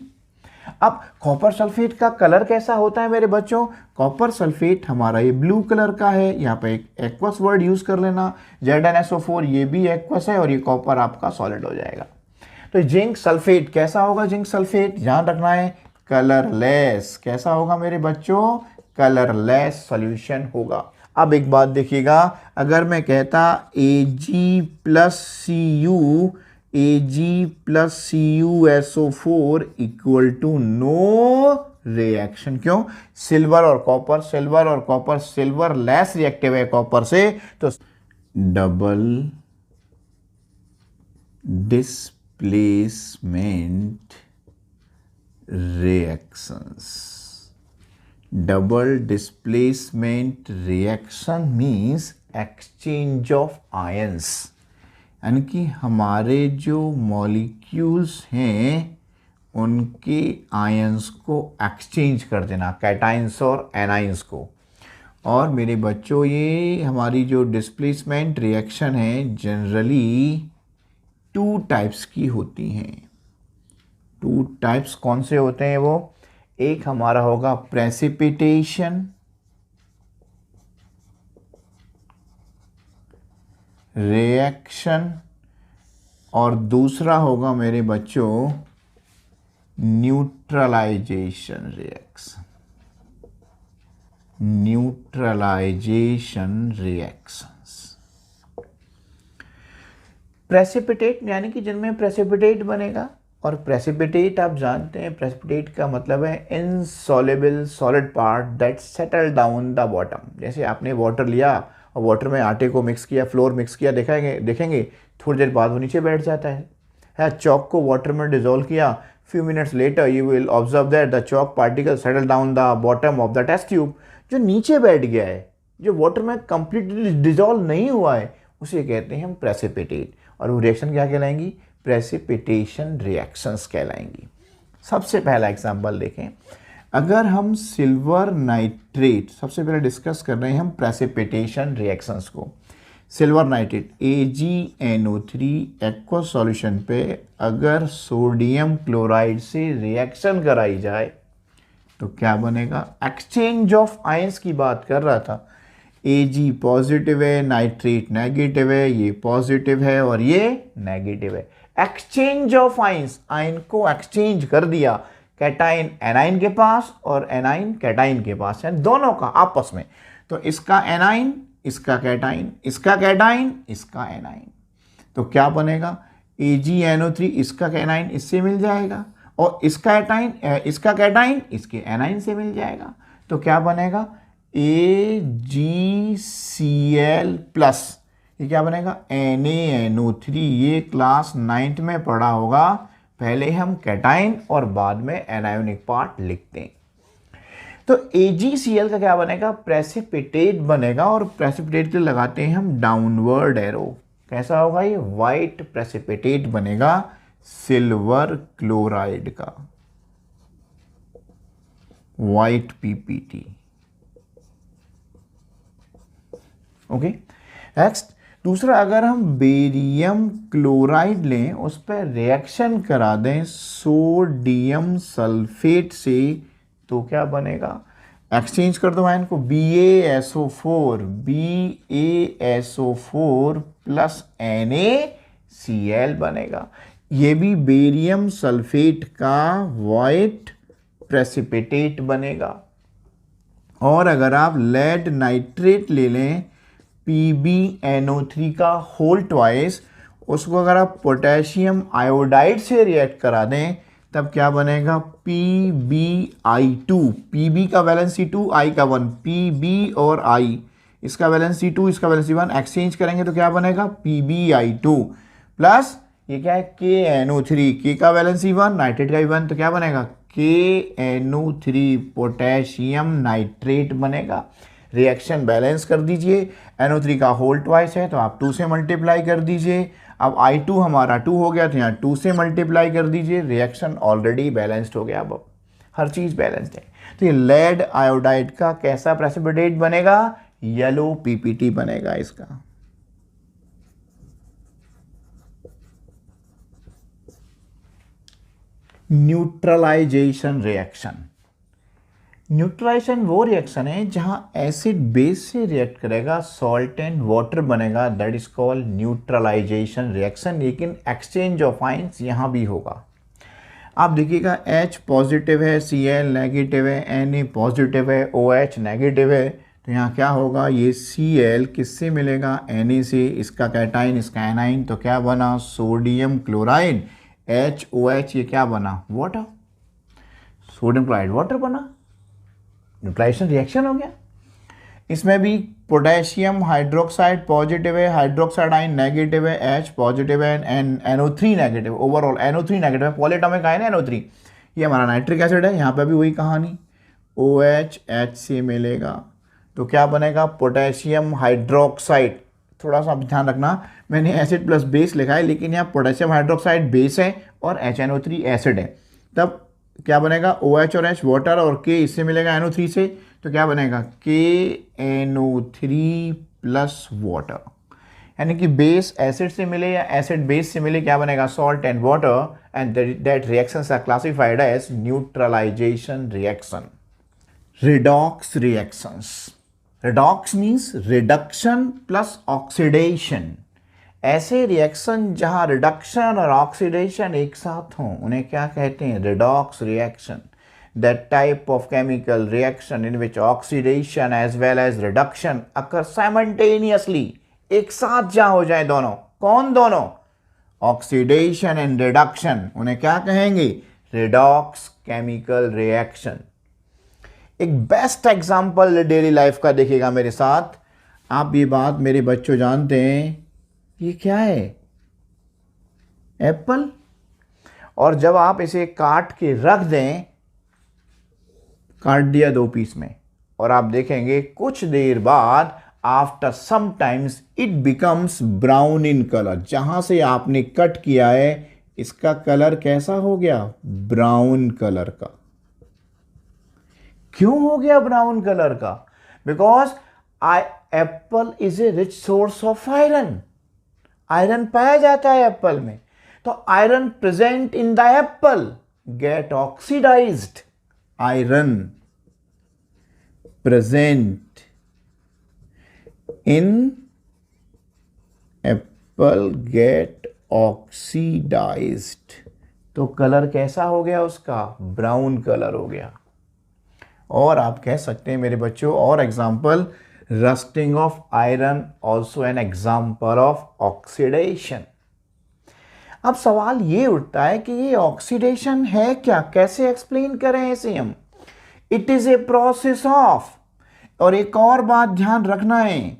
अब कॉपर सल्फेट का कलर कैसा होता है मेरे बच्चों, कॉपर सल्फेट हमारा ये ब्लू कलर का है, यहाँ पे एक एक्वस वर्ड यूज कर लेना। ZnSO4 ये भी एक्वस है और ये कॉपर आपका सॉलिड हो जाएगा। तो जिंक सल्फेट कैसा होगा, जिंक सल्फेट ध्यान रखना है, कलरलेस। कैसा होगा मेरे बच्चों, कलरलेस सॉल्यूशन होगा। अब एक बात देखिएगा, अगर मैं कहता Ag plus CuSO4 equal to no reaction, क्यों, सिल्वर और कॉपर सिल्वर लेस रिएक्टिव है कॉपर से, तो double displacement reactions. Double displacement reaction means exchange of ions, यानी कि हमारे जो मॉलिक्यूल्स हैं उनके आयंस को एक्सचेंज कर देना, कैटाइंस और एनाइंस को। और मेरे बच्चों ये हमारी जो डिस्प्लेसमेंट रिएक्शन है जनरली 2 टाइप्स की होती हैं। 2 टाइप्स कौन से होते हैं वो? एक हमारा होगा प्रेसिपिटेशन रिएक्शन, और दूसरा होगा मेरे बच्चों neutralisation reaction. Neutralisation reactions. Precipitate यानी कि जिनमें प्रेसिपिटेट बनेगा, और प्रेसिपिटेट आप जानते हैं, प्रेसिपिटेट का मतलब है insoluble solid part that settle down the bottom. जैसे आपने वाटर लिया और वाटर में आटे को मिक्स किया, फ्लोर मिक्स किया, देखेंगे थोड़ी देर बाद वो नीचे बैठ जाता है। चॉक को वाटर में डिजोल्व किया, few minutes later you will observe that the chalk particles settle down the bottom of the test tube। जो नीचे बैठ गया है, जो वाटर में कंप्लीटली डिजोल्व नहीं हुआ है, उसे कहते हैं हम प्रेसिपिटेट। और वो रिएक्शन क्या कहलाएंगी? Precipitation reactions कहलाएंगी। सबसे पहला एग्जांपल देखें, अगर हम सिल्वर नाइट्रेट, सबसे पहले डिस्कस कर रहे हैं हम प्रेसिपिटेशन रिएक्शंस को। Silver nitrate AgNO3 aqua solution पे अगर सोडियम क्लोराइड से रिएक्शन कराई जाए तो क्या बनेगा? एक्सचेंज ऑफ आयंस की बात कर रहा था। Ag पॉजिटिव है, नाइट्रेट नेगेटिव है, ये पॉजिटिव है और ये नेगेटिव है। एक्सचेंज ऑफ आयंस, आयन को एक्सचेंज कर दिया, कैटाइन एनाइन के पास और एनाइन कैटाइन के पास, यानी दोनों का आपस में। तो इसका एनाइन, इसका कैटाइन, इसका कैटाइन, इसका एनाइन, तो क्या बनेगा? AgNO3 इसका कैटाइन इससे मिल जाएगा और इसका एटाइन, इसका कैटाइन इसके एनाइन से मिल जाएगा। तो क्या बनेगा? AgCl प्लस, ये क्या बनेगा? NaNO3। ये क्लास 9th में पढ़ा होगा। पहले हम कैटाइन और बाद में एनायोनिक पार्ट लिखते हैं। तो AgCl का क्या बनेगा? प्रेसिपिटेट बनेगा, और प्रेसिपिटेट के लगाते हैं हम डाउनवर्ड एरो। कैसा होगा ये? वाइट प्रेसिपिटेट बनेगा सिल्वर क्लोराइड का, वाइट PPT। ओके, नेक्स्ट दूसरा, अगर हम बेरियम क्लोराइड लें, उस पर रिएक्शन करा दें सोडियम सल्फेट से, तो क्या बनेगा? एक्सचेंज कर दो आयन को, BaSO4 प्लस NaCl बनेगा। ये भी बेरियम सल्फेट का वाइट प्रेसिपिटेट बनेगा। और अगर आप लेड नाइट्रेट ले लें, PbNO3 का होल ट्वाइस, उसको अगर आप पोटेशियम आयोडाइड से रिएक्ट करा दें, तब क्या बनेगा? PbI2। Pb का वैलेंसी 2, I का 1, Pb और I, इसका वैलेंसी 2, इसका वैलेंसी 1, एक्सचेंज करेंगे तो क्या बनेगा? PbI2 प्लस ये क्या है? KNO3, K का वैलेंसी 1, नाइट्रेट का भी 1, तो क्या बनेगा? KNO3 पोटेशियम नाइट्रेट बनेगा। रिएक्शन बैलेंस कर दीजिए, NO3 का होल ट्वाइस है तो आप 2 से मल्टीप्लाई कर दीजिए। अब I2 हमारा 2 हो गया, तो यहाँ 2 से मल्टीप्लाई कर दीजिए। रिएक्शन ऑलरेडी बैलेंस्ड हो गया। अब हर चीज़ बैलेंस्ड है। तो ये लेड आयोडाइड का कैसा प्रेसिपिटेट बनेगा? येलो PPT बनेगा इसका। Neutralisation reaction. न्यूट्रलाइजेशन वो रिएक्शन है जहां एसिड बेस से रिएक्ट करेगा, सॉल्ट एंड वाटर बनेगा, that is called neutralisation reaction. लेकिन एक्सचेंज ऑफ आयंस यहां भी होगा। आप देखिएगा H पॉजिटिव है, Cl नेगेटिव है, Na पॉजिटिव है, OH नेगेटिव है, तो यहाँ क्या होगा? ये Cl किससे मिलेगा? Na से, इसका कैटाइन, इसका एनाइन, तो क्या बना? Sodium chloride. HOH ये क्या बना? वाटर। सोडियम क्लोराइड वाटर बना, न्यूट्रलाइजेशन रिएक्शन हो गया। इसमें भी पोटेशियम हाइड्रोक्साइड पॉजिटिव है, हाइड्रोक्साइड आयन नेगेटिव है, H पॉजिटिव है, NO3 negative. Overall NO3 negative है, पॉलीएटॉमिक आयन है NO3। ये हमारा नाइट्रिक एसिड है। यहाँ पे भी वही कहानी, OH H से मिलेगा तो क्या बनेगा? पोटेशियम हाइड्रोक्साइड थोड़ा सा ध्यान रखना, मैंने एसिड प्लस बेस लिखा है लेकिन यहाँ पोटेशियम हाइड्रोक्साइड बेस है और HNO3 एसिड है। तब क्या बनेगा, OH और H वाटर और K इससे मिलेगा NO3 से, तो क्या बनेगा KNO3 प्लस वाटर। यानी कि बेस एसिड से मिले या एसिड बेस से मिले, क्या बनेगा salt and water, and that reactions are classified as neutralisation reaction. Redox reactions, redox means reduction plus oxidation. ऐसे रिएक्शन जहां रिडक्शन और ऑक्सीडेशन एक साथ हों उन्हें क्या कहते हैं, redox reaction. That type of chemical reaction in which oxidation as well as reduction occur simultaneously, एक साथ जहां हो जाए दोनों, कौन दोनों, ऑक्सीडेशन एंड रिडक्शन, उन्हें क्या कहेंगे, रिडॉक्स केमिकल रिएक्शन। एक बेस्ट एग्जांपल डेली लाइफ का देखिएगा मेरे साथ। आप ये बात मेरे बच्चों जानते हैं, ये क्या है, एप्पल। और जब आप इसे काट के रख दें, काट दिया 2 पीस में, और आप देखेंगे कुछ देर बाद after some times it becomes brown in colour. जहां से आपने कट किया है इसका कलर कैसा हो गया, ब्राउन कलर का। क्यों हो गया ब्राउन कलर का, because apple is a rich source of iron. Iron पाया जाता है एप्पल में, तो iron present in the apple get oxidised. Iron present in apple get oxidised, तो कलर कैसा हो गया उसका, ब्राउन कलर हो गया। और आप कह सकते हैं मेरे बच्चों, और example, rusting of iron also an example of oxidation. अब सवाल ये उठता है कि ये ऑक्सीडेशन है क्या, कैसे एक्सप्लेन करें इसे हम। It is a process of, और एक और बात ध्यान रखना है,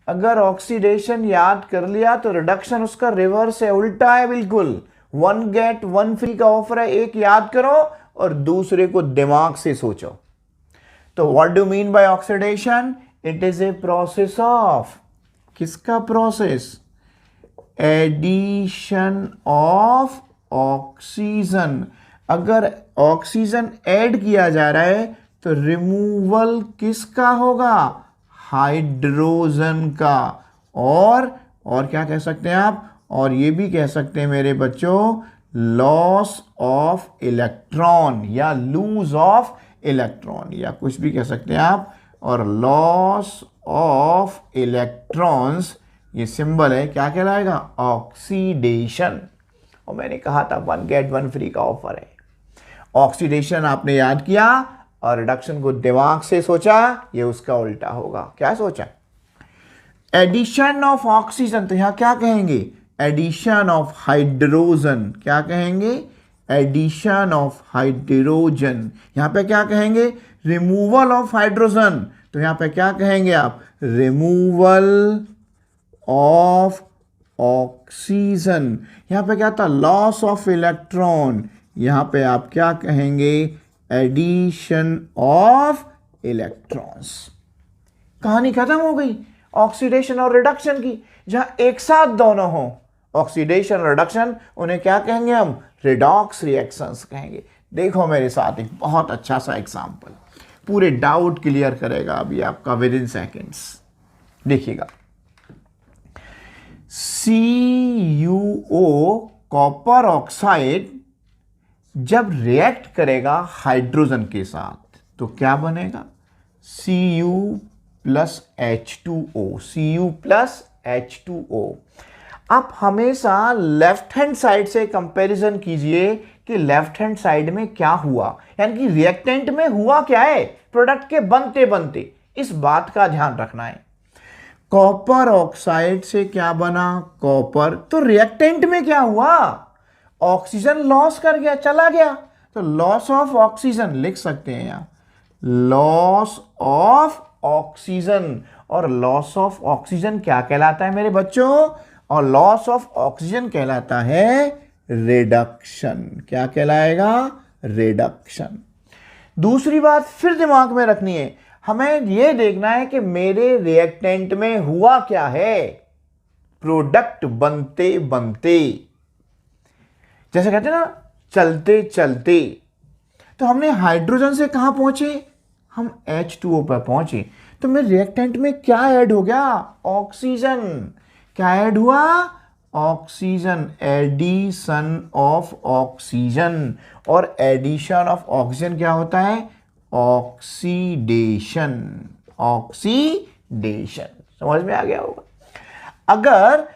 अगर ऑक्सीडेशन याद कर लिया तो रिडक्शन उसका रिवर्स है, उल्टा है बिल्कुल। 1 गेट 1 फ्री का ऑफर है, एक याद करो और दूसरे को दिमाग से सोचो। तो what do mean by oxidation, it is a process of, किसका प्रोसेस, एडिशन ऑफ ऑक्सीजन। अगर ऑक्सीजन ऐड किया जा रहा है तो रिमूवल किसका होगा, हाइड्रोजन का। और क्या कह सकते हैं आप, और ये भी कह सकते हैं मेरे बच्चों, लॉस ऑफ इलेक्ट्रॉन या लूज ऑफ इलेक्ट्रॉन, या कुछ भी कह सकते हैं आप। और लॉस ऑफ इलेक्ट्रॉन्स, ये सिंबल है, क्या कहलाएगा, ऑक्सीडेशन। और मैंने कहा था 1 गेट 1 फ्री का ऑफर है। ऑक्सीडेशन आपने याद किया और रिडक्शन को दिमाग से सोचा, ये उसका उल्टा होगा। क्या सोचा, एडिशन ऑफ ऑक्सीजन, तो यहां क्या कहेंगे, एडिशन ऑफ हाइड्रोजन। क्या कहेंगे, एडिशन ऑफ हाइड्रोजन। यहां पे क्या कहेंगे, रिमूवल ऑफ हाइड्रोजन, तो यहां पे क्या कहेंगे आप, रिमूवल ऑफ ऑक्सीजन। यहां पे क्या था, लॉस ऑफ इलेक्ट्रॉन, यहां पे आप क्या कहेंगे, एडिशन ऑफ इलेक्ट्रॉन्स। कहानी खत्म हो गई ऑक्सीडेशन और रिडक्शन की। जहां एक साथ दोनों हो, ऑक्सीडेशन और रिडक्शन, उन्हें क्या कहेंगे हम, रिडॉक्स रिएक्शंस कहेंगे। देखो मेरे साथ एक बहुत अच्छा सा एग्जांपल, पूरे डाउट क्लियर करेगा अभी आपका विद इन सेकेंड्स। देखिएगा, CuO कॉपर ऑक्साइड जब रिएक्ट करेगा हाइड्रोजन के साथ तो क्या बनेगा, Cu plus H2O, Cu plus H2O। आप हमेशा लेफ्ट हैंड साइड से कंपैरिजन कीजिए कि लेफ्ट हैंड साइड में क्या हुआ, यानी कि रिएक्टेंट में हुआ क्या है प्रोडक्ट के बनते बनते, इस बात का ध्यान रखना है। कॉपर ऑक्साइड से क्या बना, कॉपर, तो रिएक्टेंट में क्या हुआ, ऑक्सीजन लॉस कर गया, चला गया, तो लॉस ऑफ ऑक्सीजन लिख सकते हैं यहां, लॉस ऑफ ऑक्सीजन। और लॉस ऑफ ऑक्सीजन क्या कहलाता है मेरे बच्चों, और लॉस ऑफ ऑक्सीजन कहलाता है रिडक्शन। क्या कहलाएगा, रिडक्शन। दूसरी बात फिर दिमाग में रखनी है, हमें यह देखना है कि मेरे रिएक्टेंट में हुआ क्या है। प्रोडक्ट बनते बनते, जैसे कहते हैं ना चलते चलते, तो हमने हाइड्रोजन से कहां पहुंचे, हम H2O पर पहुंचे। तो मेरे रिएक्टेंट में क्या ऐड हो गया, ऑक्सीजन। क्या ऐड हुआ, ऑक्सीजन, एडिशन ऑफ ऑक्सीजन। और एडिशन ऑफ ऑक्सीजन क्या होता है, ऑक्सीडेशन। ऑक्सीडेशन समझ में आ गया होगा। अगर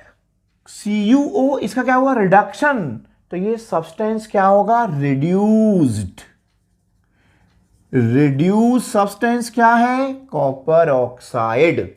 CuO इसका क्या हुआ, रिडक्शन, तो ये सब्सटेंस क्या होगा, रिड्यूस्ड। रिड्यूस सब्सटेंस क्या है, कॉपर ऑक्साइड।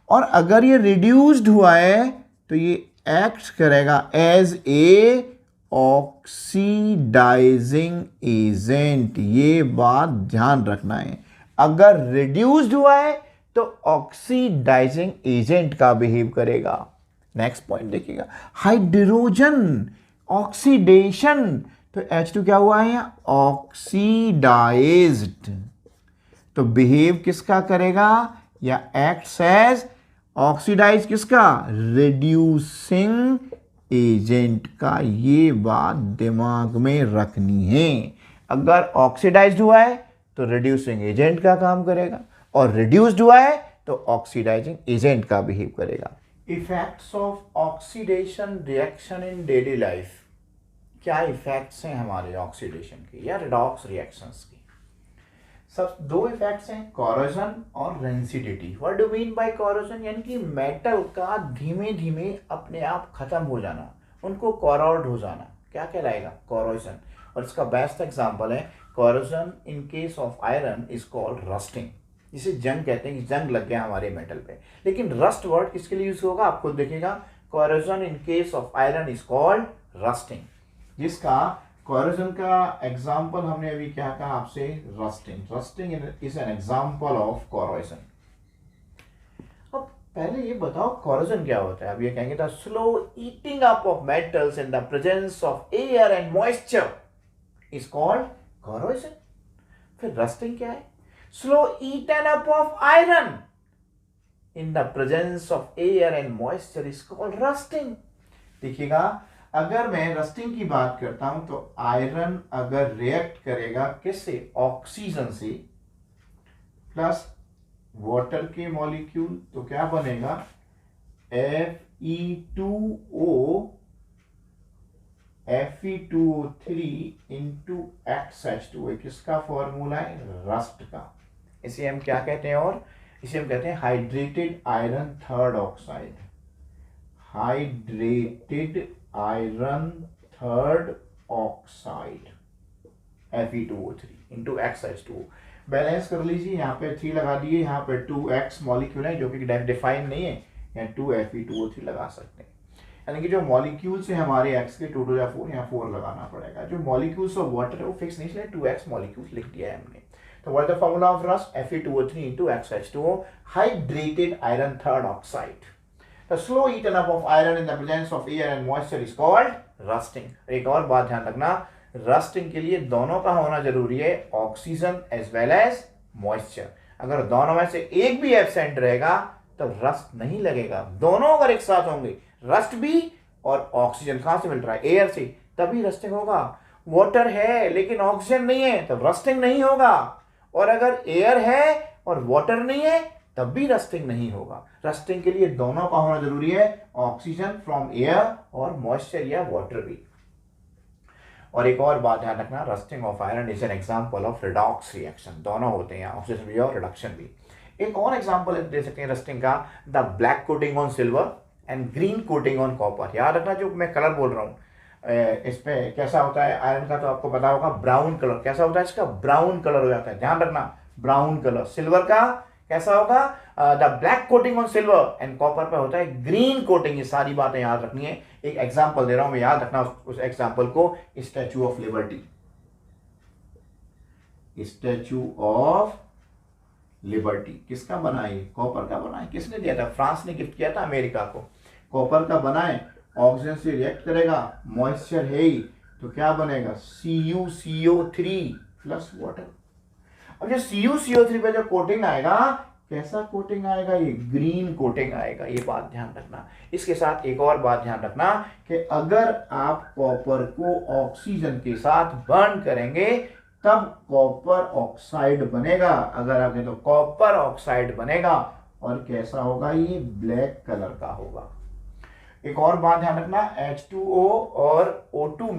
और अगर ये रिड्यूस्ड हुआ है तो ये एक्ट करेगा एज ए ऑक्सीडाइजिंग एजेंट। ये बात ध्यान रखना है, अगर रिड्यूस्ड हुआ है तो ऑक्सीडाइजिंग एजेंट का बिहेव करेगा। नेक्स्ट पॉइंट देखिएगा, हाइड्रोजन ऑक्सीडेशन, तो H2 क्या हुआ है, ऑक्सीडाइज्ड, तो बिहेव किसका करेगा, या एक्ट्स एज ऑक्सीडाइज किसका, रिड्यूसिंग एजेंट का। ये बात दिमाग में रखनी है, अगर ऑक्सीडाइज्ड हुआ है तो रिड्यूसिंग एजेंट का काम करेगा, और रिड्यूस्ड हुआ है तो ऑक्सीडाइजिंग एजेंट का बिहेव करेगा। Effects of oxidation reaction in daily life, क्या इफेक्ट्स हैं हमारे ऑक्सीडेशन के या रिडॉक्स रिएक्शंस के। सब दो इफेक्ट्स हैं, कोरोजन और rancidity. What do mean by corrosion, यानी कि मेटल का धीमे धीमे अपने आप खत्म हो जाना, उनको कोरोड हो जाना, क्या कहलाएगा, कोरोजन। और इसका बेस्ट एग्जांपल है corrosion in case of iron is called rusting, जिसे जंग कहते हैं कि जंग लग गया हमारे मेटल पे। लेकिन रस्ट वर्ड किसके लिए यूज होगा, आपको देखेगा, corrosion in case of iron is called rusting, जिसका कोरोजन का एग्जाम्पल हमने अभी क्या कहा आपसे, rusting. Rusting is an example of corrosion. अब पहले ये बताओ कोरोजन क्या होता है। अब ये कहेंगे the slow eating up of metals in the presence of air and moisture is called corrosion. फिर रस्टिंग क्या है, slow eaten up of iron in the presence of air and moisture is called rusting. देखिएगा, अगर मैं rusting की बात करता हूं तो आयरन अगर रिएक्ट करेगा किससे, ऑक्सीजन से प्लस वाटर के मॉलिक्यूल, तो क्या बनेगा, Fe2O Fe2O3 इंटू XH2, किसका फॉर्मूला है, रस्ट का। इसे हम क्या कहते हैं, और इसे हम कहते हैं hydrated iron third oxide. Hydrated iron third oxide Fe2O3 into XH2O। Balance कर लीजिए, यहाँ पे 3 लगा दिए, यहाँ पे 2X मॉलिक्यूल है जो कि डिफाइन नहीं है, यहाँ 2Fe2O3 लगा सकते हैं। यानी कि जो मॉलिक्यूल्स है हमारे X के 2 या 4, यहाँ 4 लगाना पड़ेगा। जो मॉलिक्यूल्स ऑफ वाटर है वो फिक्स नहीं, इसलिए 2X मॉलिक्यूल्स लिख दिया है हमने। तो what is the formula of rust, Fe2O3 into XH2O, hydrated iron third oxide. The slow eaten up of iron in the presence of air and moisture is called rusting। एक और बात ध्यान रखना, रस्टिंग के लिए दोनों का होना जरूरी है, oxygen as well as moisture. अगर दोनों में से एक भी एब्सेंट रहेगा तो रस्ट नहीं लगेगा। दोनों अगर एक साथ होंगे, रस्ट भी और ऑक्सीजन कहां से मिल रहा है, एयर से, तभी रस्टिंग होगा। वाटर है लेकिन ऑक्सीजन नहीं है तब रस्टिंग नहीं होगा, और अगर एयर है और वाटर नहीं है तब भी रस्टिंग नहीं होगा। रस्टिंग के लिए दोनों का होना जरूरी है, ऑक्सीजन फ्रॉम एयर और मॉइस्चर या वाटर भी। और एक और बात ध्यान रखना, rusting of iron is an example of redox reaction. दोनों होते हैं, ऑक्सीजन भी और रिडक्शन भी। एक और एग्जांपल दे सकते हैं रस्टिंग का, the black coating on silver and green coating on copper. याद रखना, जो मैं कलर बोल रहा हूँ इस पे कैसा होता है आयरन का, तो आपको पता होगा ब्राउन कलर। कैसा होता है इसका, ब्राउन कलर हो जाता है, ध्यान रखना, ब्राउन कलर। सिल्वर का कैसा होगा, the black coating on silver, and copper पे होता है ग्रीन कोटिंग। ये सारी बातें याद रखनी है। एक एग्जांपल दे रहा हूं मैं, याद रखना उस एग्जांपल को, statue of liberty. Statue of liberty किसका बना है, कॉपर का बना है। किसने दिया था, फ्रांस ने गिफ्ट किया था अमेरिका को। कॉपर का बना है, ऑक्सीजन से रिएक्ट करेगा, मॉइस्चर है ही, तो क्या बनेगा, CuCO3 प्लस वाटर। अब जो CuCO3 पे जो कोटिंग आएगा, कैसा कोटिंग आएगा, ये ग्रीन कोटिंग आएगा, ये बात ध्यान रखना। इसके साथ एक और बात ध्यान रखना कि अगर आप कॉपर को ऑक्सीजन के साथ बर्न करेंगे तब कॉपर ऑक्साइड बनेगा। अगर आपने तो कॉपर ऑक्साइड बनेगा और कैसा होगा, ये ब्लैक कलर का होगा। एक और बात ध्यान रखना, H2O और O2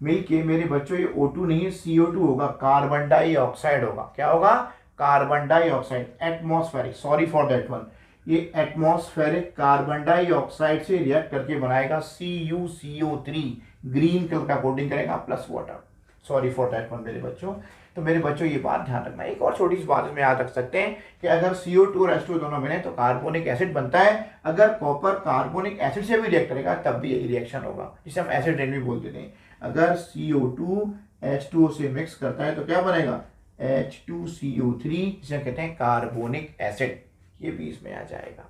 मिलके मेरे बच्चों ये O2 नहीं है, CO2 होगा, कार्बन डाइऑक्साइड होगा। क्या होगा, carbon dioxide. Atmospheric, sorry for that one, ये एटमॉस्फेरिक कार्बन डाइऑक्साइड से रिएक्ट करके बनाएगा CuCO3, ग्रीन कलर का कोटिंग करेगा plus water. Sorry for that one मेरे बच्चों। तो मेरे बच्चों ये बात ध्यान रखना। एक और छोटी सी बात इसमें याद रख सकते हैं कि अगर CO2 और H2 दोनों बने तो कार्बोनिक एसिड बनता है। अगर कॉपर कार्बोनिक एसिड से भी रिएक्ट करेगा तब भी यही रिएक्शन होगा, जिसे हम एसिड रेन भी बोल देते हैं। अगर CO2 H2O से मिक्स करता है तो क्या बनेगा, H2CO3, जिसे कहते हैं कार्बोनिक एसिड। ये भी इसमें आ जाएगा।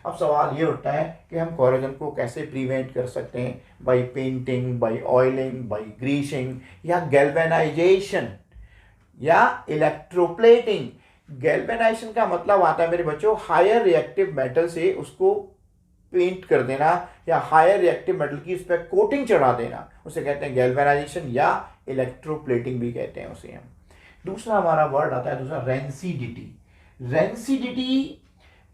अब सवाल ये उठता है कि हम कोरोजन को कैसे प्रिवेंट कर सकते हैं, by painting, by oiling, by greasing, या गैल्वेनाइजेशन, या इलेक्ट्रोप्लेटिंग। गैल्वेनाइजेशन का मतलब आता है मेरे बच्चों हायर रिएक्टिव मेटल से उसको पेंट कर देना, या हायर रिएक्टिव मेटल की उस पर कोटिंग चढ़ा देना, उसे कहते हैं गैल्वेनाइजेशन, या इलेक्ट्रोप्लेटिंग भी कहते हैं उसे हम। दूसरा हमारा वर्ड आता है, दूसरा रेंसिडिटी। रेंसिडिटी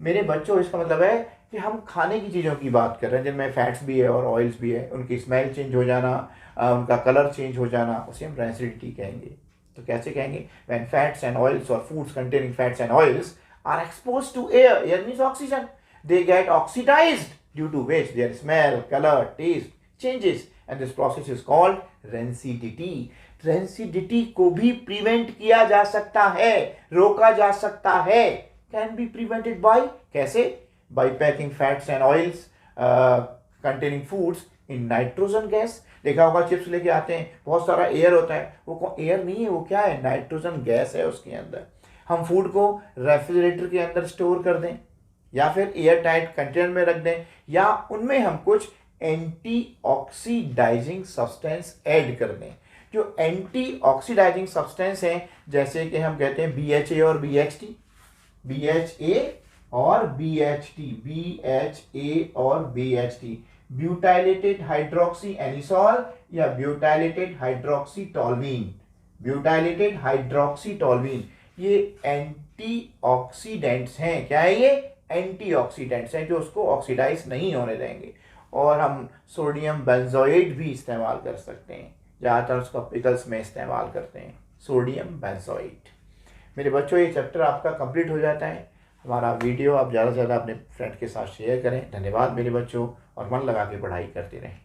मेरे बच्चों इसका मतलब है कि हम खाने की चीज़ों की बात कर रहे हैं जिनमें फैट्स भी है और ऑयल्स भी है, उनकी स्मेल चेंज हो जाना, उनका कलर चेंज हो जाना, उसे हम रेंसिडिटी कहेंगे। तो कैसे कहेंगे, व्हेन फैट्स एंड ऑयल्स और foods containing fats and oils are exposed to air, air means oxygen, they get oxidized, due to which their smell, color, taste changes, and this process is called rancidity. Rancidity को भी prevent किया जा सकता है, रोका जा सकता है। कैन बी प्रिवेंटेड बाय, कैसे, by packing fats and oils containing foods in nitrogen gas. देखा होगा चिप्स लेके आते हैं, बहुत सारा एयर होता है, वो एयर नहीं है, वो क्या है, नाइट्रोजन गैस है उसके अंदर। हम फूड को रेफ्रिजरेटर के अंदर स्टोर कर दें या फिर एयर टाइट कंटेनर में रख दें, या उनमें हम कुछ एंटी ऑक्सीडाइजिंग सब्सटेंस ऐड कर दें। जो एंटी ऑक्सीडाइजिंग सब्सटेंस हैं, जैसे कि हम कहते हैं BHA और BHT, BHA और BHT, BHA और BHT, ब्यूटाइलेटेड हाइड्रोक्सी एनिसॉल या butylated hydroxy toluene, butylated hydroxy toluene, ये एंटीऑक्सीडेंट्स हैं। क्या है ये, एंटीऑक्सीडेंट्स हैं जो उसको ऑक्सीडाइज नहीं होने देंगे। और हम सोडियम बेंजोएट भी इस्तेमाल कर सकते हैं, ज़्यादातर उसका पिकल्स में इस्तेमाल करते हैं, सोडियम बेंजोएट। मेरे बच्चों ये चैप्टर आपका कंप्लीट हो जाता है। हमारा वीडियो आप ज़्यादा से ज़्यादा अपने फ्रेंड के साथ शेयर करें। धन्यवाद मेरे बच्चों, और मन लगा के पढ़ाई करते रहें।